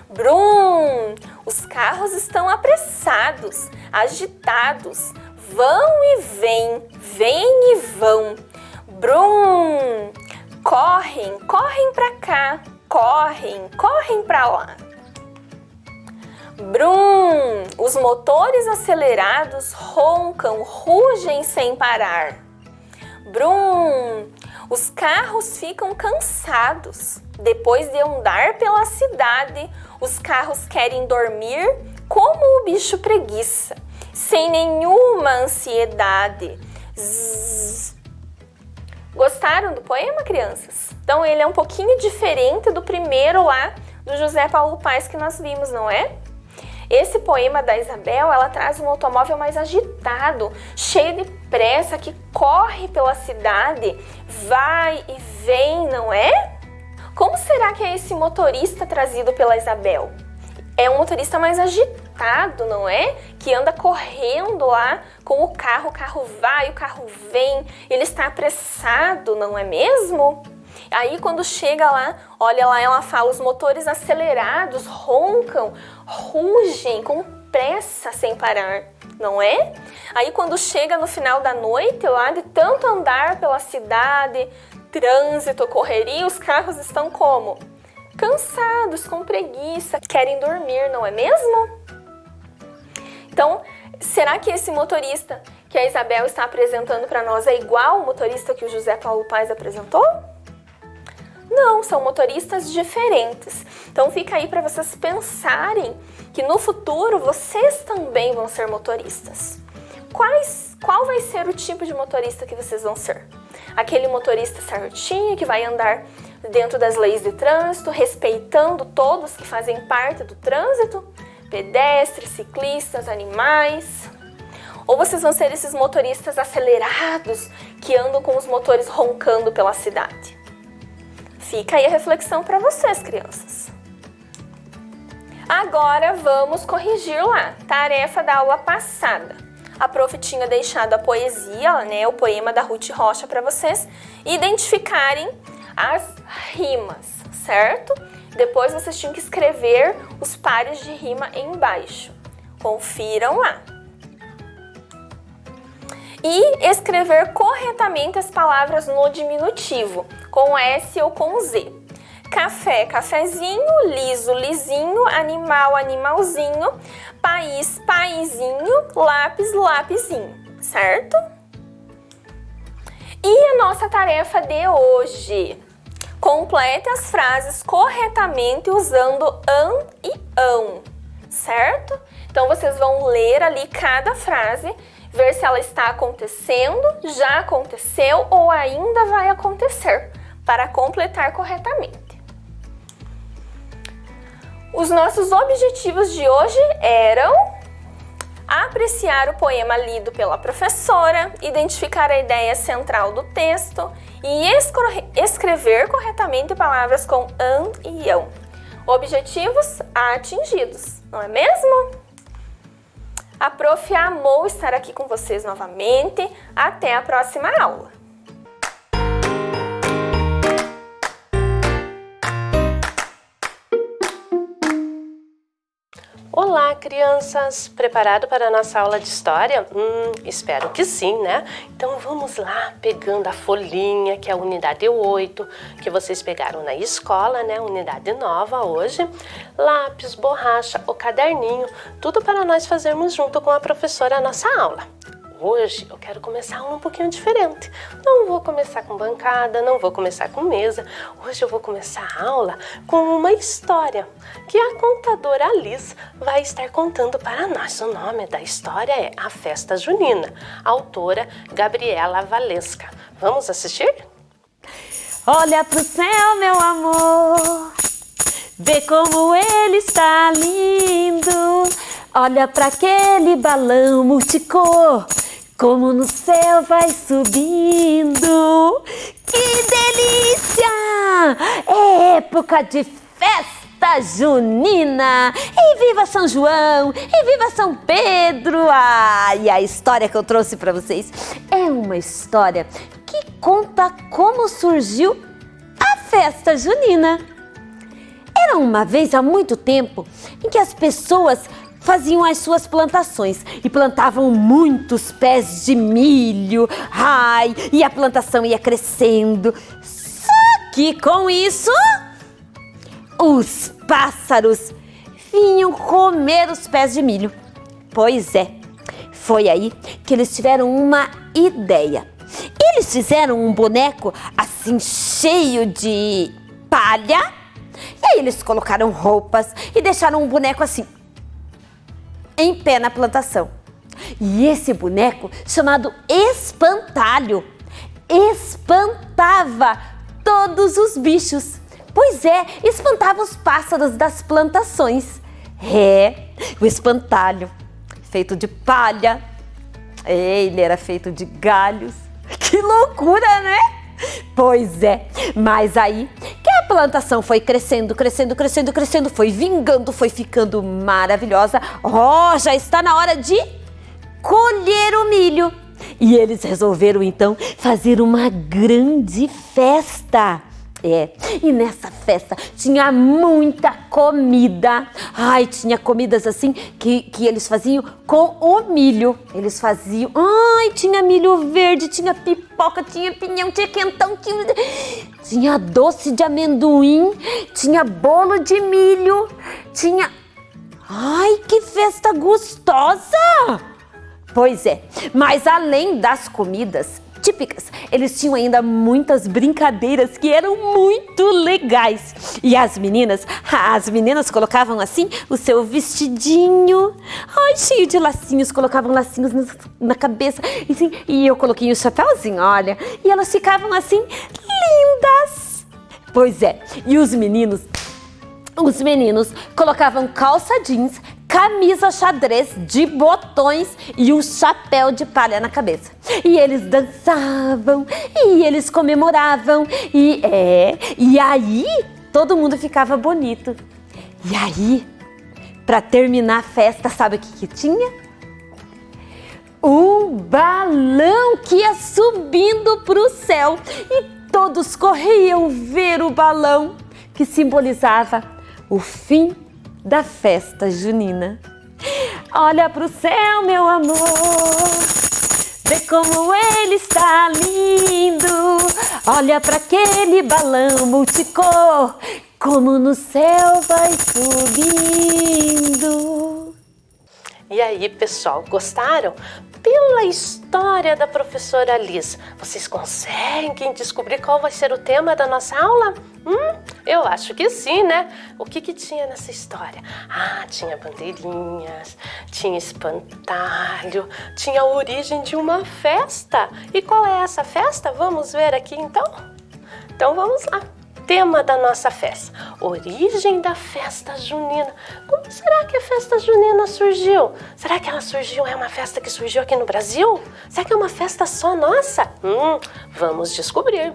Speaker 3: Brum! Os carros estão apressados, agitados, vão e vêm e vão. Brum! Correm, correm pra cá, correm pra lá. Brum! Os motores acelerados roncam, rugem sem parar. Brum! Os carros ficam cansados. Depois de andar pela cidade, os carros querem dormir como o bicho preguiça, sem nenhuma ansiedade. Zzz. Gostaram do poema, crianças? Então ele é um pouquinho diferente do primeiro lá do José Paulo Paes que nós vimos, não é? Esse poema da Isabel, ela traz um automóvel mais agitado, cheio de pressa, que corre pela cidade, vai e vem, não é? Como será que é esse motorista trazido pela Isabel? É um motorista mais agitado, não é? Que anda correndo lá com o carro vai, o carro vem, ele está apressado, não é mesmo? Aí quando chega lá, olha lá, ela fala, os motores acelerados roncam, rugem com pressa sem parar, não é? Aí quando chega no final da noite, lá de tanto andar pela cidade, trânsito, correria, os carros estão como? Cansados, com preguiça, querem dormir, não é mesmo? Então, será que esse motorista que a Isabel está apresentando para nós é igual ao motorista que o José Paulo Paes apresentou? Não, são motoristas diferentes. Então fica aí para vocês pensarem que no futuro vocês também vão ser motoristas. Qual vai ser o tipo de motorista que vocês vão ser? Aquele motorista certinho que vai andar dentro das leis de trânsito, respeitando todos que fazem parte do trânsito? Pedestres, ciclistas, animais? Ou vocês vão ser esses motoristas acelerados que andam com os motores roncando pela cidade? Fica aí a reflexão para vocês, crianças. Agora vamos corrigir lá, tarefa da aula passada. A prof tinha deixado a poesia, né, o poema da Ruth Rocha para vocês identificarem as rimas, certo? Depois vocês tinham que escrever os pares de rima embaixo. Confiram lá. E escrever corretamente as palavras no diminutivo, com S ou com Z. Café, cafezinho, liso, lisinho, animal, animalzinho, país, paizinho, lápis, lapisinho, certo? E a nossa tarefa de hoje? Complete as frases corretamente usando an e ão, certo? Então vocês vão ler ali cada frase, ver se ela está acontecendo, já aconteceu ou ainda vai acontecer, para completar corretamente. Os nossos objetivos de hoje eram apreciar o poema lido pela professora, identificar a ideia central do texto e escrever corretamente palavras com an e ão. Objetivos atingidos, não é mesmo? A prof amou estar aqui com vocês novamente. Até a próxima aula!
Speaker 4: Olá, crianças! Preparado para a nossa aula de história? Espero que sim, né? Então vamos lá, pegando a folhinha, que é a unidade 8, que vocês pegaram na escola, né? Unidade nova hoje. Lápis, borracha, o caderninho, tudo para nós fazermos junto com a professora a nossa aula. Hoje eu quero começar a aula um pouquinho diferente. Não vou começar com bancada, não vou começar com mesa. Hoje eu vou começar a aula com uma história que a contadora Alice vai estar contando para nós. O nome da história é A Festa Junina, autora Gabriela Valesca. Vamos assistir?
Speaker 1: Olha pro céu, meu amor, vê como ele está lindo. Olha pra aquele balão multicor, como no céu vai subindo. Que delícia! É época de festa junina! E viva São João! E viva São Pedro! E a história que eu trouxe para vocês é uma história que conta como surgiu a festa junina. Era uma vez, há muito tempo, em que as pessoas faziam as suas plantações e plantavam muitos pés de milho. E a plantação ia crescendo. Só que com isso, os pássaros vinham comer os pés de milho. Pois é, foi aí que eles tiveram uma ideia. Eles fizeram um boneco assim cheio de palha. E aí eles colocaram roupas e deixaram um boneco assim, em pé na plantação. E esse boneco, chamado Espantalho, espantava todos os bichos. Pois é, espantava os pássaros das plantações. O espantalho, feito de palha. Ele era feito de galhos. Que loucura, né? Pois é, mas aí que a plantação foi crescendo, foi vingando, foi ficando maravilhosa. Já está na hora de colher o milho. E eles resolveram então fazer uma grande festa. E nessa festa tinha muita comida. Tinha comidas assim que eles faziam com o milho. Eles faziam, tinha milho verde, tinha pipoca, tinha pinhão, tinha quentão, tinha doce de amendoim, tinha bolo de milho, tinha... que festa gostosa! Pois é, mas além das comidas típicas, eles tinham ainda muitas brincadeiras que eram muito legais. E as meninas colocavam assim o seu vestidinho, cheio de lacinhos, colocavam lacinhos na cabeça, assim, e eu coloquei o chapéuzinho, olha, e elas ficavam assim, lindas. Pois é, e os meninos colocavam calça jeans, camisa xadrez de botões e um chapéu de palha na cabeça. E eles dançavam, e eles comemoravam, e aí todo mundo ficava bonito. E aí, para terminar a festa, sabe o que tinha? Um balão que ia subindo para o céu, e todos corriam ver o balão, que simbolizava o fim da festa junina. Olha pro céu, meu amor, vê como ele está lindo. Olha para aquele balão multicor, como no céu vai subindo.
Speaker 4: E aí, pessoal, gostaram? Pela história da professora Alice, vocês conseguem descobrir qual vai ser o tema da nossa aula? Eu acho que sim, né? O que tinha nessa história? Tinha bandeirinhas, tinha espantalho, tinha a origem de uma festa. E qual é essa festa? Vamos ver aqui então? Então vamos lá. Tema da nossa festa: origem da festa junina. Como será que a festa junina surgiu? Será que ela surgiu, é uma festa que surgiu aqui no Brasil? Será que é uma festa só nossa? Vamos descobrir.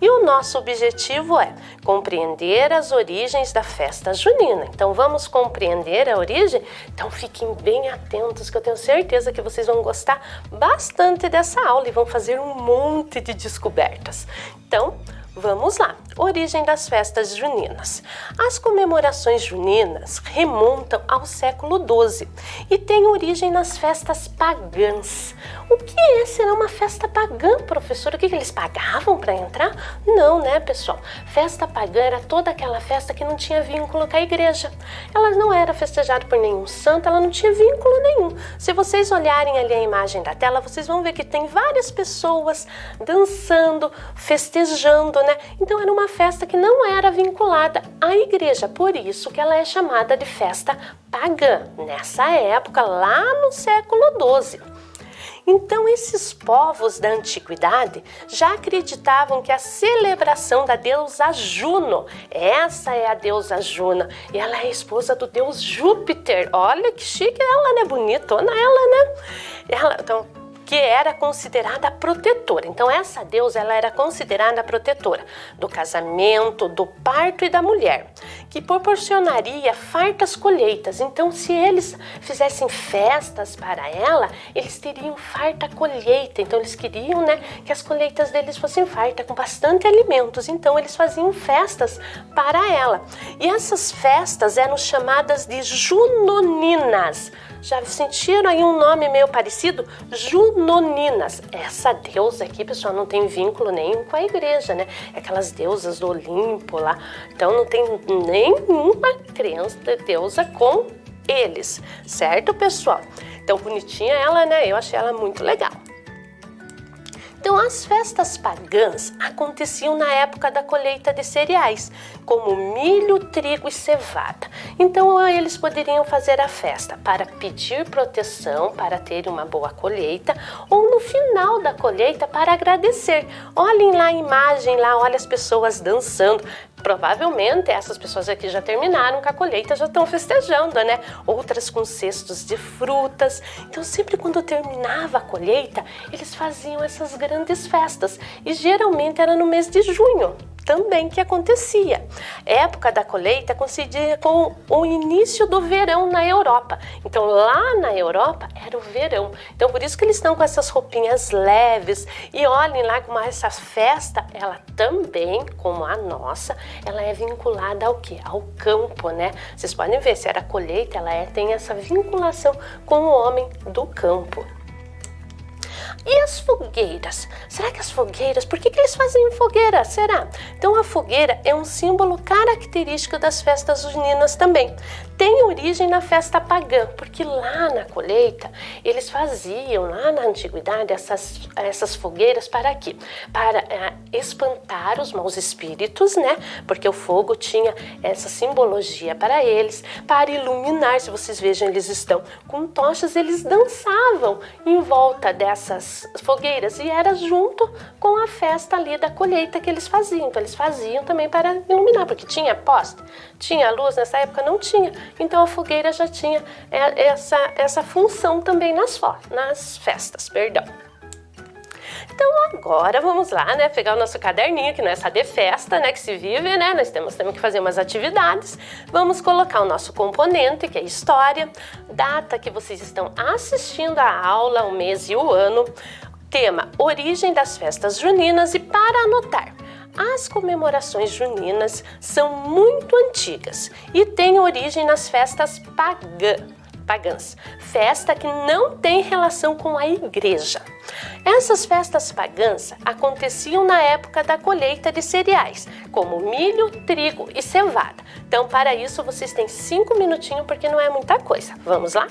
Speaker 4: E o nosso objetivo é compreender as origens da festa junina. Então vamos compreender a origem? Então fiquem bem atentos, que eu tenho certeza que vocês vão gostar bastante dessa aula e vão fazer um monte de descobertas. Então, Vamos lá, origem das festas juninas. As comemorações juninas remontam ao século XII e têm origem nas festas pagãs. O que é ser uma festa pagã, professora? O que eles pagavam para entrar? Não, né, pessoal? Festa pagã era toda aquela festa que não tinha vínculo com a igreja. Ela não era festejada por nenhum santo, ela não tinha vínculo nenhum. Se vocês olharem ali a imagem da tela, vocês vão ver que tem várias pessoas dançando, festejando, né? Então era uma festa que não era vinculada à igreja, por isso que ela é chamada de festa pagã, nessa época, lá no século XII. Então, esses povos da antiguidade já acreditavam que a celebração da deusa Juno, essa é a deusa Juno, e ela é a esposa do deus Júpiter. Olha que chique ela, né? Bonitona ela, né? Então, que era considerada protetora. Então, essa deusa ela era considerada protetora do casamento, do parto e da mulher, que proporcionaria fartas colheitas. Então, se eles fizessem festas para ela, eles teriam farta colheita. Então, eles queriam, né, que as colheitas deles fossem fartas, com bastante alimentos. Então, eles faziam festas para ela. E essas festas eram chamadas de junoninas. Já sentiram aí um nome meio parecido? Junoninas. Essa deusa aqui, pessoal, não tem vínculo nenhum com a igreja, né? É aquelas deusas do Olimpo lá. Então não tem nenhuma crença de deusa com eles, certo, pessoal? Então bonitinha ela, né? Eu achei ela muito legal. Então, as festas pagãs aconteciam na época da colheita de cereais, como milho, trigo e cevada. Então, eles poderiam fazer a festa para pedir proteção, para ter uma boa colheita, ou no final da colheita para agradecer. Olhem lá a imagem, lá, olha as pessoas dançando. Provavelmente essas pessoas aqui já terminaram com a colheita, já estão festejando, né? Outras com cestos de frutas. Então, sempre quando terminava a colheita, eles faziam essas grandes festas. E geralmente era no mês de junho também que acontecia. A época da colheita coincidia com o início do verão na Europa. Então, lá na Europa era o verão. Então, por isso que eles estão com essas roupinhas leves. E olhem lá como essa festa, ela também, como a nossa, ela é vinculada ao quê? Ao campo, né? Vocês podem ver, se era colheita, ela tem essa vinculação com o homem do campo. E as fogueiras? Será que as fogueiras, por que eles fazem fogueira? Será? Então a fogueira é um símbolo característico das festas juninas também. Tem origem na festa pagã, porque lá na colheita eles faziam, lá na antiguidade, essas fogueiras para quê? Para espantar os maus espíritos, né? Porque o fogo tinha essa simbologia para eles, para iluminar. Se vocês vejam, eles estão com tochas, eles dançavam em volta dessas fogueiras e era junto com a festa ali da colheita que eles faziam. Então eles faziam também para iluminar, porque tinha poste, tinha luz, nessa época não tinha. Então a fogueira já tinha essa função também nas festas, perdão. Então agora vamos lá, né, pegar o nosso caderninho, que não é só de festa, né, que se vive, né, nós temos que fazer umas atividades. Vamos colocar o nosso componente, que é história, data que vocês estão assistindo a aula, o mês e o ano, tema, origem das festas juninas e para anotar. As comemorações juninas são muito antigas e têm origem nas festas pagãs, festa que não tem relação com a igreja. Essas festas pagãs aconteciam na época da colheita de cereais, como milho, trigo e cevada. Então, para isso, vocês têm 5 minutinhos, porque não é muita coisa. Vamos lá?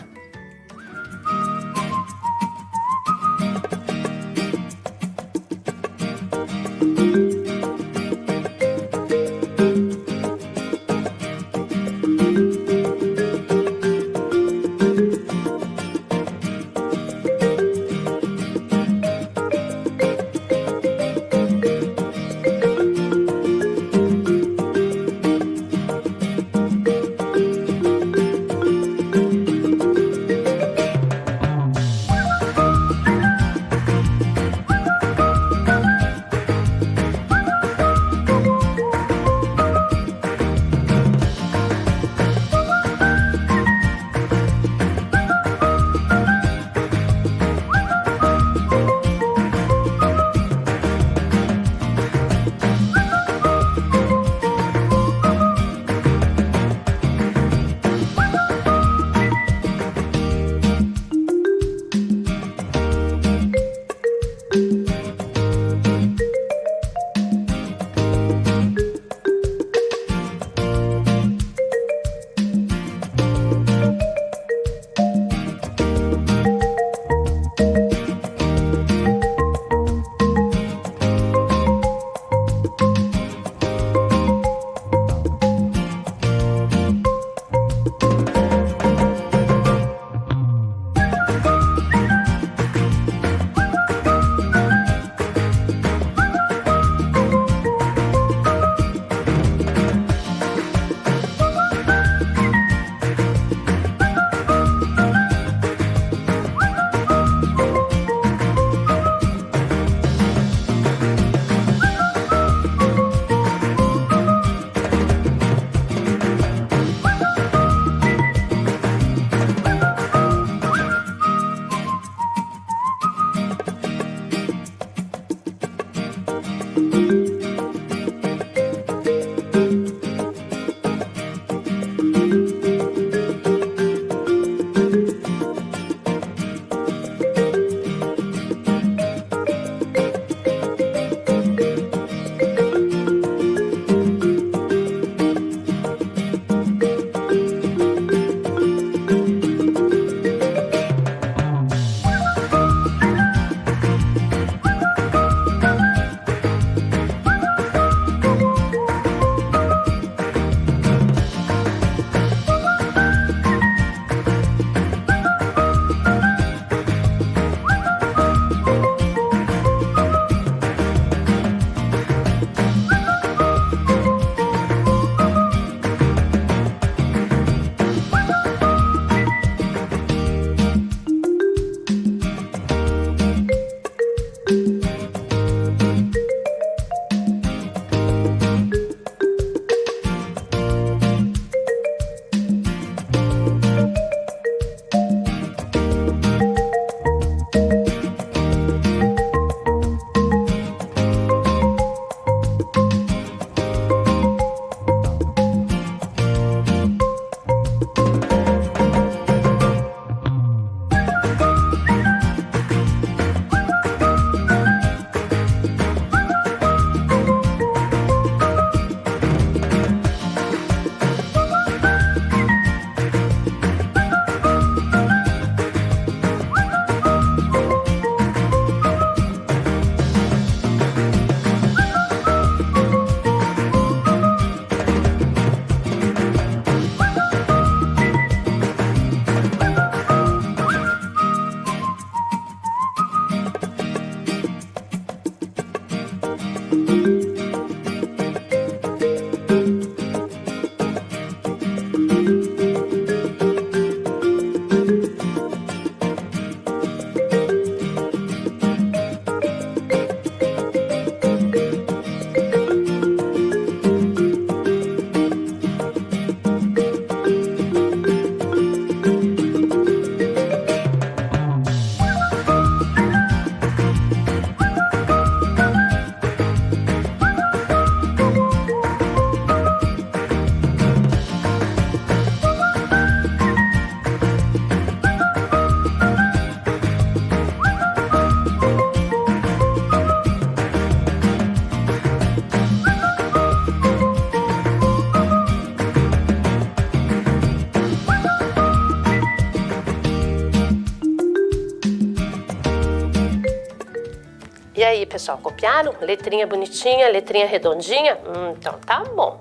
Speaker 4: E aí, pessoal, copiaram? Letrinha bonitinha, letrinha redondinha? Então tá bom.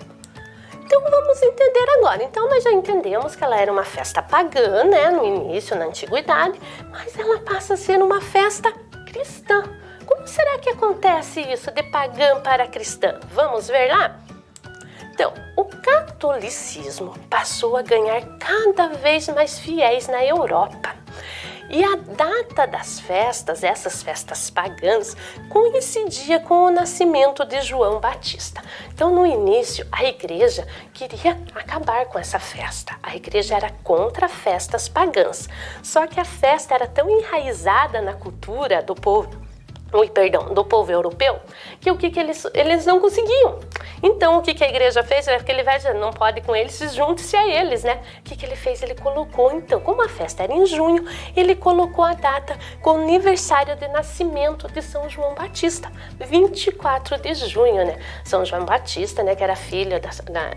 Speaker 4: Então vamos entender agora. Então nós já entendemos que ela era uma festa pagã, né, no início, na antiguidade, mas ela passa a ser uma festa cristã. Como será que acontece isso de pagã para cristã? Vamos ver lá? Então, o catolicismo passou a ganhar cada vez mais fiéis na Europa. E a data das festas, essas festas pagãs, coincidia com o nascimento de João Batista. Então, no início, a igreja queria acabar com essa festa. A igreja era contra festas pagãs. Só que a festa era tão enraizada na cultura do povo europeu, que o que eles não conseguiam. Então, o que a igreja fez? Porque ele vai dizer, não pode com eles, se junte-se a eles, né? O que ele fez? Ele colocou, então, como a festa era em junho, ele colocou a data com o aniversário de nascimento de São João Batista, 24 de junho, né? São João Batista, né, que era filho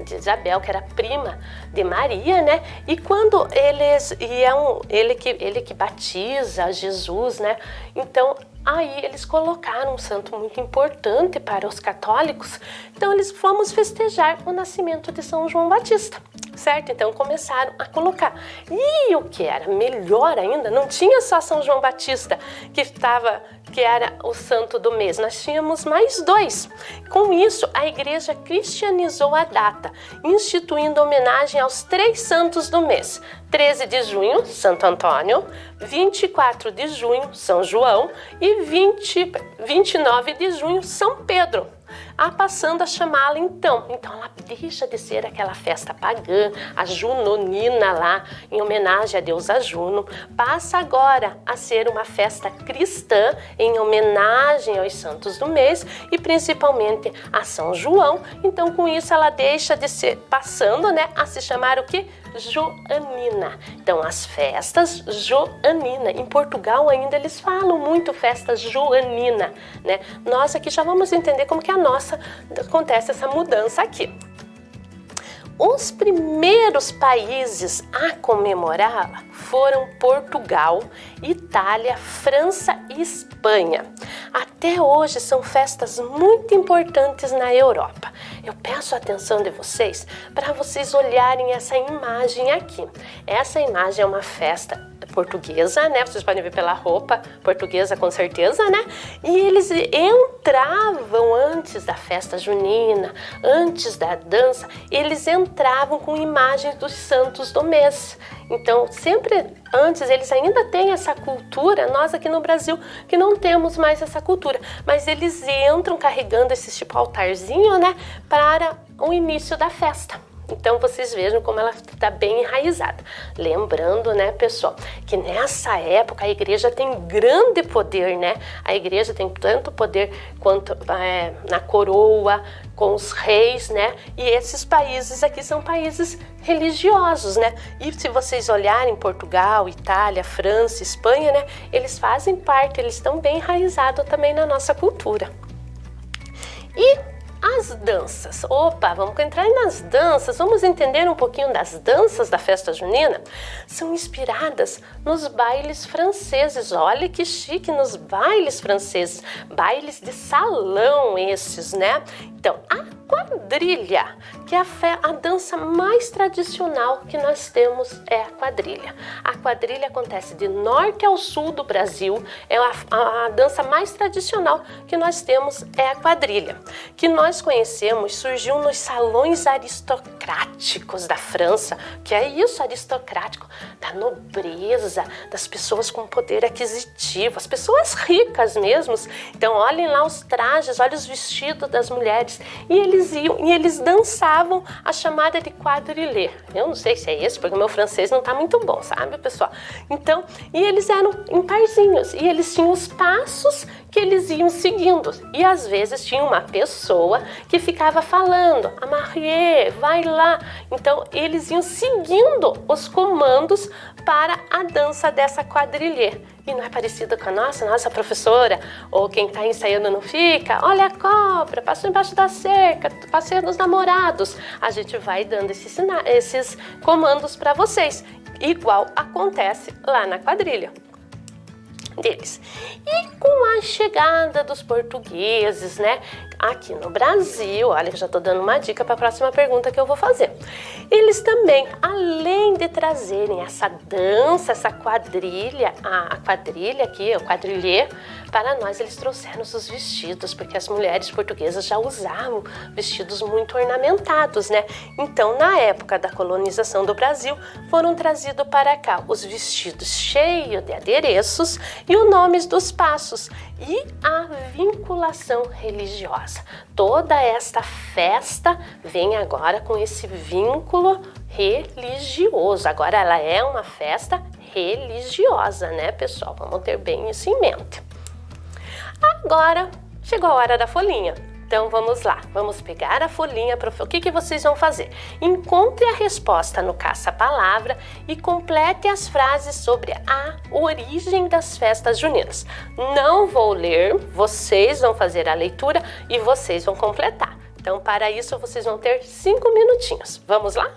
Speaker 4: de Isabel, que era prima de Maria, né? E quando eles iam, ele que batiza Jesus, né? Então, aí eles colocaram um santo muito importante para os católicos, então eles fomos festejar o nascimento de São João Batista, certo? Então começaram a colocar. E o que era melhor ainda, não tinha só São João Batista que era o santo do mês, nós tínhamos mais dois. Com isso, a igreja cristianizou a data, instituindo homenagem aos 3 santos do mês. 13 de junho, Santo Antônio, 24 de junho, São João e 29 de junho, São Pedro. Passando a chamá-la então ela deixa de ser aquela festa pagã, a junonina lá, em homenagem a deusa Juno, passa agora a ser uma festa cristã em homenagem aos santos do mês e principalmente a São João. Então com isso ela deixa de ser, passando, né, a se chamar o quê? joanina. Então, as festas joanina. Em Portugal ainda eles falam muito festa joanina, né? Nós aqui já vamos entender como que a nossa acontece essa mudança aqui. Os primeiros países a comemorá-la foram Portugal, Itália, França e Espanha. Até hoje são festas muito importantes na Europa. Eu peço a atenção de vocês para vocês olharem essa imagem aqui. Essa imagem é uma festa portuguesa, né? Vocês podem ver pela roupa portuguesa, com certeza, né? E eles entravam antes da festa junina, antes da dança, eles entravam com imagens dos santos do mês. Então, sempre antes, eles ainda têm essa cultura, nós aqui no Brasil que não temos mais essa cultura, mas eles entram carregando esse tipo altarzinho, né, para o início da festa. Então vocês vejam como ela está bem enraizada. Lembrando, né, pessoal, que nessa época a igreja tem grande poder, né? A igreja tem tanto poder quanto na coroa, com os reis, né? E esses países aqui são países religiosos, né? E se vocês olharem Portugal, Itália, França, Espanha, né? Eles fazem parte, eles estão bem enraizados também na nossa cultura. E as danças. Opa, vamos entrar nas danças. Vamos entender um pouquinho das danças da festa junina. São inspiradas nos bailes franceses. Olha que chique, nos bailes franceses. Bailes de salão esses, né? Então, a quadrilha, que é a dança mais tradicional que nós temos, é a quadrilha. A quadrilha acontece de norte ao sul do Brasil. É a dança mais tradicional que nós temos, é a quadrilha, que nós conhecemos, surgiu nos salões aristocráticos da França. Que é isso, aristocrático? Da nobreza, das pessoas com poder aquisitivo, as pessoas ricas mesmo. Então olhem lá os trajes, olhem os vestidos das mulheres, e eles iam e eles dançavam a chamada de quadrilha. Eu não sei se é esse, porque o meu francês não tá muito bom, sabe, pessoal? Então, e eles eram em parzinhos, e eles tinham os passos que eles iam seguindo, e às vezes tinha uma pessoa que ficava falando, a Marie, vai lá. Então eles iam seguindo os comandos para a dança dessa quadrilha. E não é parecida com a nossa professora, ou quem está ensaiando não fica, olha a cobra, passou embaixo da cerca, passeio dos namorados. A gente vai dando esses comandos para vocês, igual acontece lá na quadrilha deles. E com a chegada dos portugueses, né, aqui no Brasil, olha, eu já estou dando uma dica para a próxima pergunta que eu vou fazer. Eles também, além de trazerem essa dança, essa quadrilha, a quadrilha aqui, o quadrilhê, para nós eles trouxeram os vestidos, porque as mulheres portuguesas já usavam vestidos muito ornamentados, né? Então, na época da colonização do Brasil, foram trazidos para cá os vestidos cheios de adereços e os nomes dos passos e a vinculação religiosa. Toda esta festa vem agora com esse vínculo religioso. Agora ela é uma festa religiosa, né, pessoal? Vamos ter bem isso em mente. Agora chegou a hora da folhinha. Então vamos lá, vamos pegar a folhinha. O que vocês vão fazer? Encontre a resposta no caça-palavra e complete as frases sobre a origem das festas juninas. Não vou ler, vocês vão fazer a leitura e vocês vão completar. Então para isso vocês vão ter 5 minutinhos. Vamos lá?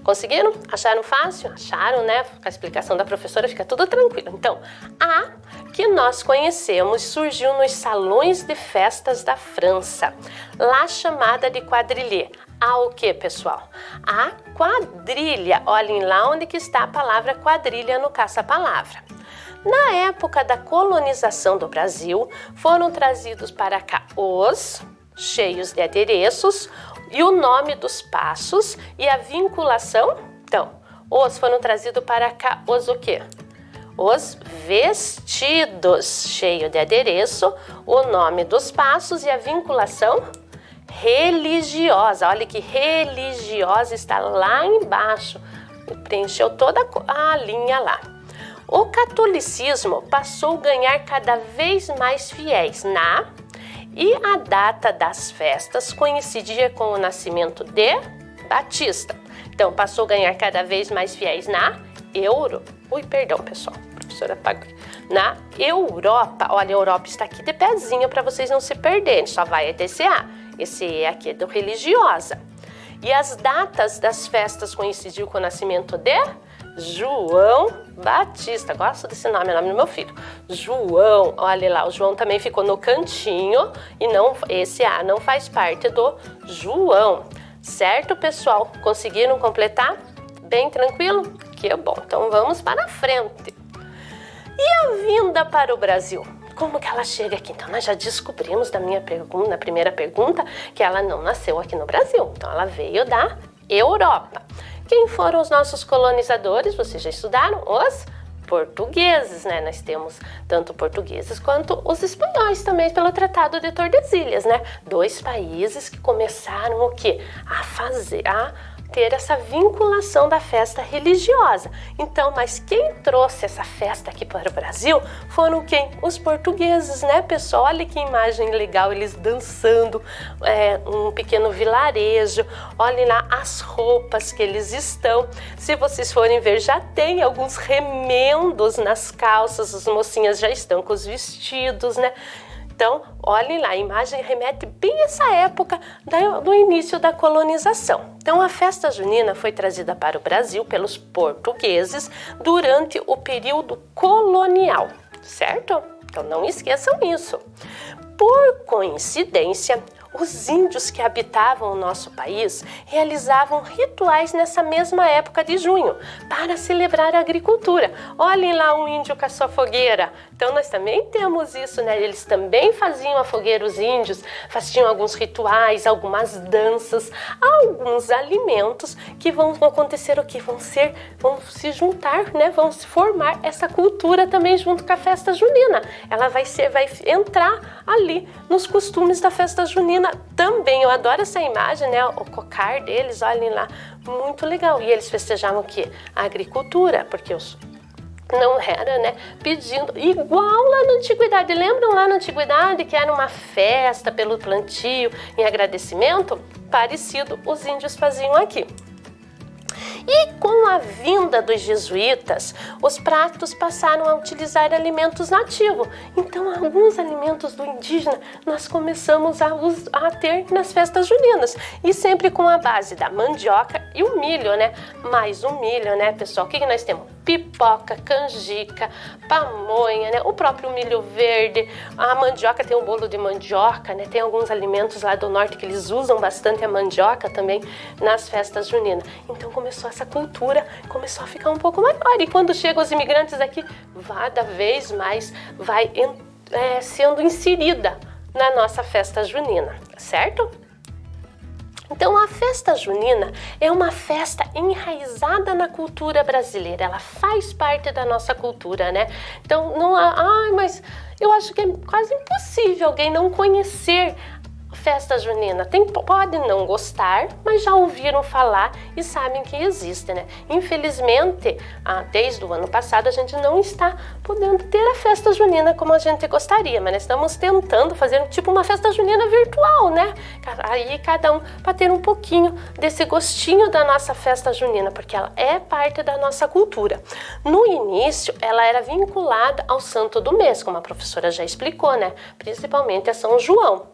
Speaker 4: Conseguiram? Acharam fácil? Acharam, né? Com a explicação da professora fica tudo tranquilo. Então, a que nós conhecemos surgiu nos salões de festas da França, lá chamada de quadrille. A o que, pessoal? A quadrilha. Olhem lá onde que está a palavra quadrilha no caça-palavra. Na época da colonização do Brasil, foram trazidos para cá os cheios de adereços e o nome dos passos e a vinculação. Então, os foram trazidos para cá os o quê? Os vestidos, cheio de adereço, o nome dos passos e a vinculação religiosa. Olha que religiosa está lá embaixo, preencheu toda a linha lá. O catolicismo passou a ganhar cada vez mais fiéis e a data das festas coincidia com o nascimento de Batista. Então, passou a ganhar cada vez mais fiéis na Europa. Olha, a Europa está aqui de pezinho para vocês não se perderem, só vai desse A. Esse E aqui é do religiosa. E as datas das festas coincidiu com o nascimento de João Batista. Gosto desse nome, é o nome do meu filho. João, olha lá, o João também ficou no cantinho e esse A não faz parte do João. Certo, pessoal? Conseguiram completar? Bem tranquilo? Que bom. Então vamos para a frente. E a vinda para o Brasil? Como que ela chega aqui? Então nós já descobrimos na primeira pergunta que ela não nasceu aqui no Brasil. Então ela veio da Europa. Quem foram os nossos colonizadores? Vocês já estudaram? Os portugueses, né? Nós temos tanto portugueses quanto os espanhóis também pelo Tratado de Tordesilhas, né? 2 países que começaram o quê? A ter essa vinculação da festa religiosa. Então, mas quem trouxe essa festa aqui para o Brasil foram quem? Os portugueses, né, pessoal? Olha que imagem legal, eles dançando, um pequeno vilarejo. Olhem lá as roupas que eles estão. Se vocês forem ver, já tem alguns remendos nas calças, as mocinhas já estão com os vestidos, né? Então, olhem lá, a imagem remete bem a essa época do início da colonização. Então, a festa junina foi trazida para o Brasil pelos portugueses durante o período colonial, certo? Então, não esqueçam isso. Por coincidência, os índios que habitavam o nosso país realizavam rituais nessa mesma época de junho para celebrar a agricultura. Olhem lá um índio com a sua fogueira. Então nós também temos isso, né? Eles também faziam a fogueira, os índios faziam alguns rituais, algumas danças, alguns alimentos que vão acontecer o quê? Vão se juntar, né? Vão se formar essa cultura também junto com a festa junina. Ela vai entrar ali nos costumes da festa junina também. Eu adoro essa imagem, né? O cocar deles, olhem lá, muito legal. E eles festejavam o quê? A agricultura, porque não era, né? Pedindo, igual lá na antiguidade. Lembram lá na antiguidade que era uma festa pelo plantio em agradecimento? Parecido os índios faziam aqui. E com a vinda dos jesuítas, os pratos passaram a utilizar alimentos nativos. Então, alguns alimentos do indígena nós começamos a ter nas festas juninas. E sempre com a base da mandioca e o milho, né? Mais o milho, né, pessoal? O que nós temos? Pipoca, canjica, pamonha, né? O próprio milho verde, a mandioca, tem um bolo de mandioca, né? Tem alguns alimentos lá do norte que eles usam bastante a mandioca também nas festas juninas. Então começou essa cultura, começou a ficar um pouco maior. E quando chegam os imigrantes aqui, cada vez mais vai sendo inserida na nossa festa junina, certo? Então, a festa junina é uma festa enraizada na cultura brasileira, ela faz parte da nossa cultura, né? Então, não há, mas eu acho que é quase impossível alguém não conhecer festa junina. Pode não gostar, mas já ouviram falar e sabem que existe, né? Infelizmente, desde o ano passado, a gente não está podendo ter a festa junina como a gente gostaria, mas nós estamos tentando fazer tipo uma festa junina virtual, né? Aí cada um para ter um pouquinho desse gostinho da nossa festa junina, porque ela é parte da nossa cultura. No início, ela era vinculada ao santo do mês, como a professora já explicou, né? Principalmente a São João.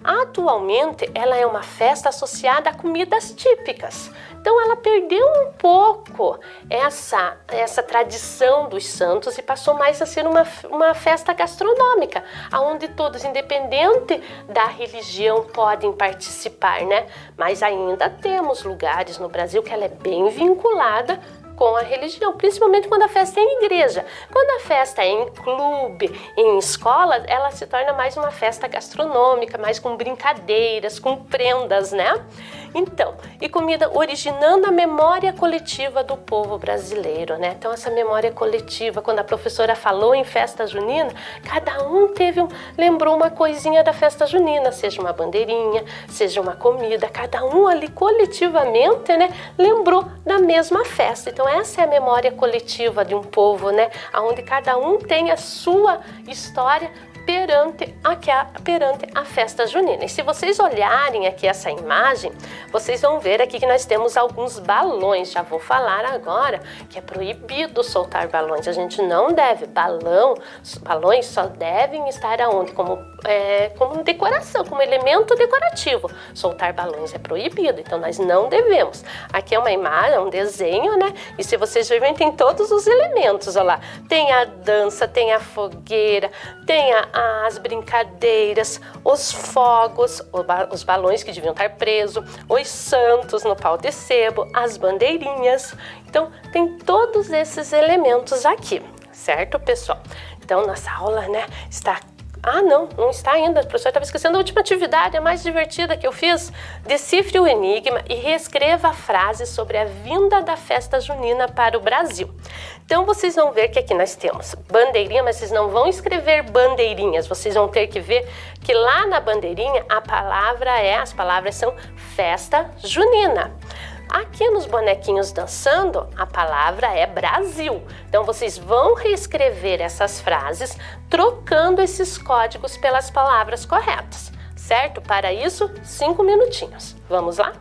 Speaker 4: Atualmente, ela é uma festa associada a comidas típicas. Então ela perdeu um pouco essa tradição dos santos e passou mais a ser uma festa gastronômica, onde todos, independente da religião, podem participar, né? Mas ainda temos lugares no Brasil que ela é bem vinculada com a religião, principalmente quando a festa é em igreja. Quando a festa é em clube, em escola, ela se torna mais uma festa gastronômica, mais com brincadeiras, com prendas, né? Então, e comida originando a memória coletiva do povo brasileiro, né? Então, essa memória coletiva, quando a professora falou em festa junina, cada um lembrou uma coisinha da festa junina, seja uma bandeirinha, seja uma comida, cada um ali coletivamente, né, lembrou da mesma festa. Então, essa é a memória coletiva de um povo, né, onde cada um tem a sua história perante a festa junina. E se vocês olharem aqui essa imagem, vocês vão ver aqui que nós temos alguns balões. Já vou falar agora que é proibido soltar balões. A gente não deve. Balões só devem estar aonde? Como decoração, como elemento decorativo. Soltar balões é proibido, então nós não devemos. Aqui é uma imagem, um desenho, né? E se vocês verem, tem todos os elementos, olha lá. Tem a dança, tem a fogueira, tem as brincadeiras, os fogos, os balões que deviam estar presos, os santos no pau de sebo, as bandeirinhas. Então, tem todos esses elementos aqui, certo, pessoal? Então, nossa aula, né, está... não está ainda. A professora estava esquecendo a última atividade, a mais divertida que eu fiz. Decifre o enigma e reescreva a frase sobre a vinda da festa junina para o Brasil. Então, vocês vão ver que aqui nós temos bandeirinha, mas vocês não vão escrever bandeirinhas. Vocês vão ter que ver que lá na bandeirinha as palavras são festa junina. Aqui nos bonequinhos dançando, a palavra é Brasil. Então, vocês vão reescrever essas frases, trocando esses códigos pelas palavras corretas, certo? Para isso, 5 minutinhos. Vamos lá?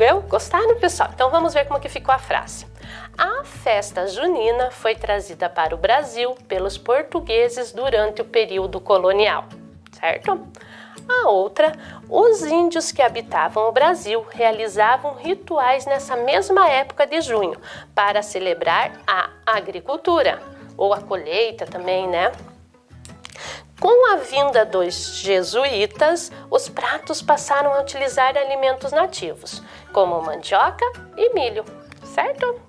Speaker 4: Viu? Gostaram, pessoal? Então vamos ver como que ficou a frase. A festa junina foi trazida para o Brasil pelos portugueses durante o período colonial, certo? A outra, os índios que habitavam o Brasil realizavam rituais nessa mesma época de junho para celebrar a agricultura, ou a colheita também, né? Com a vinda dos jesuítas, os pratos passaram a utilizar alimentos nativos, como mandioca e milho, certo?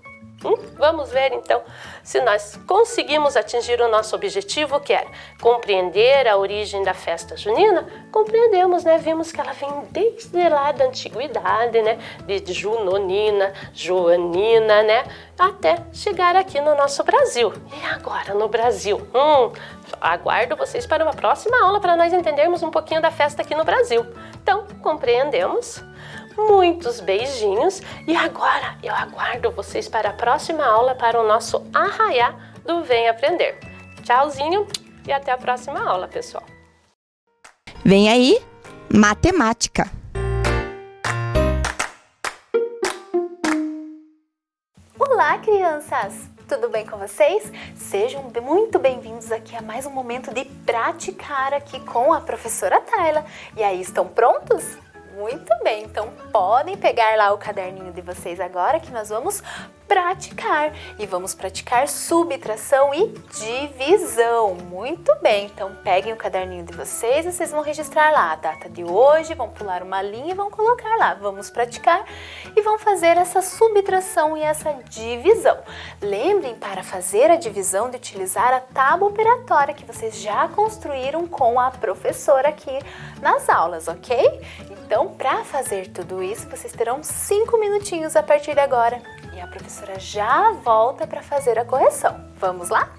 Speaker 4: Vamos ver então se nós conseguimos atingir o nosso objetivo, que era compreender a origem da festa junina. Compreendemos, né? Vimos que ela vem desde lá da antiguidade, né? De junonina, joanina, né? Até chegar aqui no nosso Brasil. E agora no Brasil? Aguardo vocês para uma próxima aula para nós entendermos um pouquinho da festa aqui no Brasil. Então, compreendemos. Muitos beijinhos e agora eu aguardo vocês para a próxima aula para o nosso Arraiá do Vem Aprender. Tchauzinho e até a próxima aula, pessoal.
Speaker 2: Vem aí, matemática.
Speaker 5: Olá, crianças! Tudo bem com vocês? Sejam muito bem-vindos aqui a mais um momento de praticar aqui com a professora Tayla. E aí, estão prontos? Muito bem, então podem pegar lá o caderninho de vocês agora que nós vamos praticar. E vamos praticar subtração e divisão. Muito bem, então peguem o caderninho de vocês e vocês vão registrar lá a data de hoje, vão pular uma linha e vão colocar lá. Vamos praticar e vão fazer essa subtração e essa divisão. Lembrem, para fazer a divisão, de utilizar a tábua operatória que vocês já construíram com a professora aqui nas aulas, ok? Então, para fazer tudo isso, vocês terão 5 minutinhos a partir de agora. E a professora já volta para fazer a correção. Vamos lá?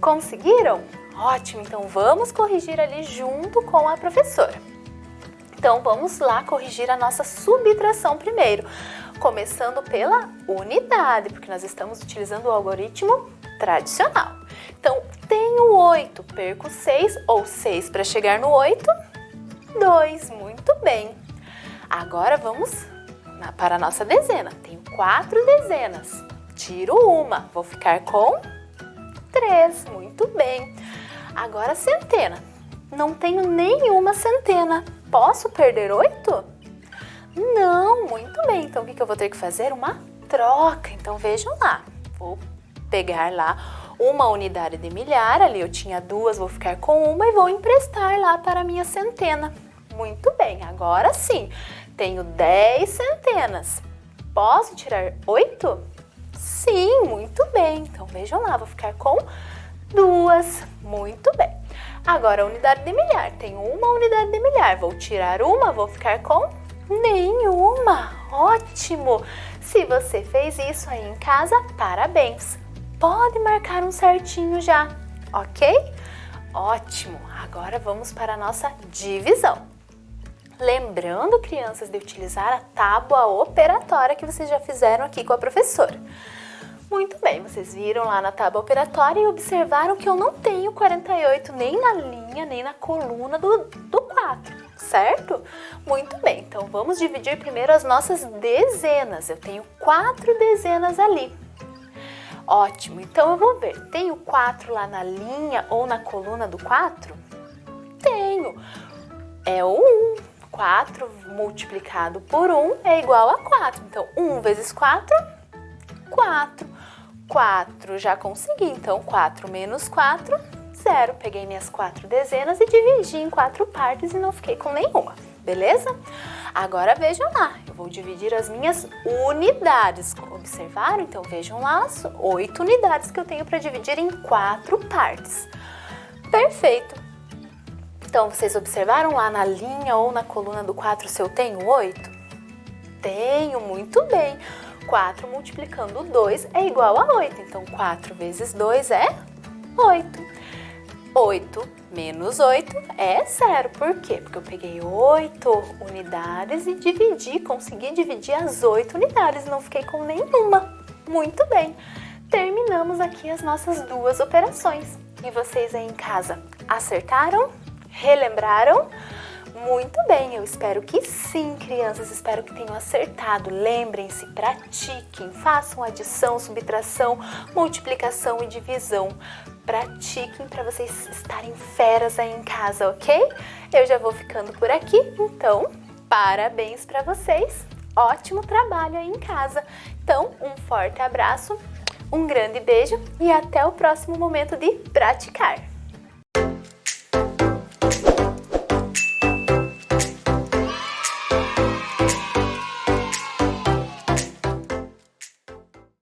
Speaker 5: Conseguiram? Ótimo, então vamos corrigir ali junto com a professora. Então vamos lá corrigir a nossa subtração primeiro, começando pela unidade, porque nós estamos utilizando o algoritmo tradicional. Então, tenho 8, perco 6, ou 6 para chegar no 8, 2, muito bem. Agora vamos para a nossa dezena. Tenho 4 dezenas, tiro uma, vou ficar com 3, muito bem. Agora centena, não tenho nenhuma centena, posso perder 8? Não, muito bem, então o que eu vou ter que fazer? Uma troca, então vejam lá, vou pegar lá uma unidade de milhar, ali eu tinha 2, vou ficar com uma e vou emprestar lá para a minha centena. Muito bem, agora sim, tenho 10 centenas, posso tirar 8? Sim, muito bem, então vejam lá, vou ficar com 2, muito bem. Agora a unidade de milhar, tenho uma unidade de milhar, vou tirar uma, vou ficar com nenhuma, ótimo! Se você fez isso aí em casa, parabéns! Pode marcar um certinho já, ok? Ótimo! Agora vamos para a nossa divisão. Lembrando, crianças, de utilizar a tábua operatória que vocês já fizeram aqui com a professora. Muito bem, vocês viram lá na tábua operatória e observaram que eu não tenho 48 nem na linha, nem na coluna do 4, certo? Muito bem, então vamos dividir primeiro as nossas dezenas. Eu tenho 4 dezenas ali. Ótimo, então eu vou ver, tenho 4 lá na linha ou na coluna do 4? Tenho, é o 1, 4 multiplicado por 1 é igual a 4, então 1 vezes 4, 4, 4 já consegui, então 4 menos 4, 0, peguei minhas 4 dezenas e dividi em 4 partes e não fiquei com nenhuma, beleza? Agora vejam lá, eu vou dividir as minhas unidades, observaram? Então vejam lá as 8 unidades que eu tenho para dividir em 4 partes. Perfeito! Então vocês observaram lá na linha ou na coluna do 4 se eu tenho 8? Tenho, muito bem! 4 multiplicando 2 é igual a 8, então 4 vezes 2 é 8. 8 menos 8 é 0. Por quê? Porque eu peguei 8 unidades e dividi, consegui dividir as 8 unidades, não fiquei com nenhuma. Muito bem, terminamos aqui as nossas 2 operações. E vocês aí em casa acertaram? Relembraram? Muito bem, eu espero que sim, crianças, espero que tenham acertado. Lembrem-se, pratiquem, façam adição, subtração, multiplicação e divisão. Pratiquem para vocês estarem feras aí em casa, ok? Eu já vou ficando por aqui, então, parabéns para vocês. Ótimo trabalho aí em casa. Então, um forte abraço, um grande beijo e até o próximo momento de praticar.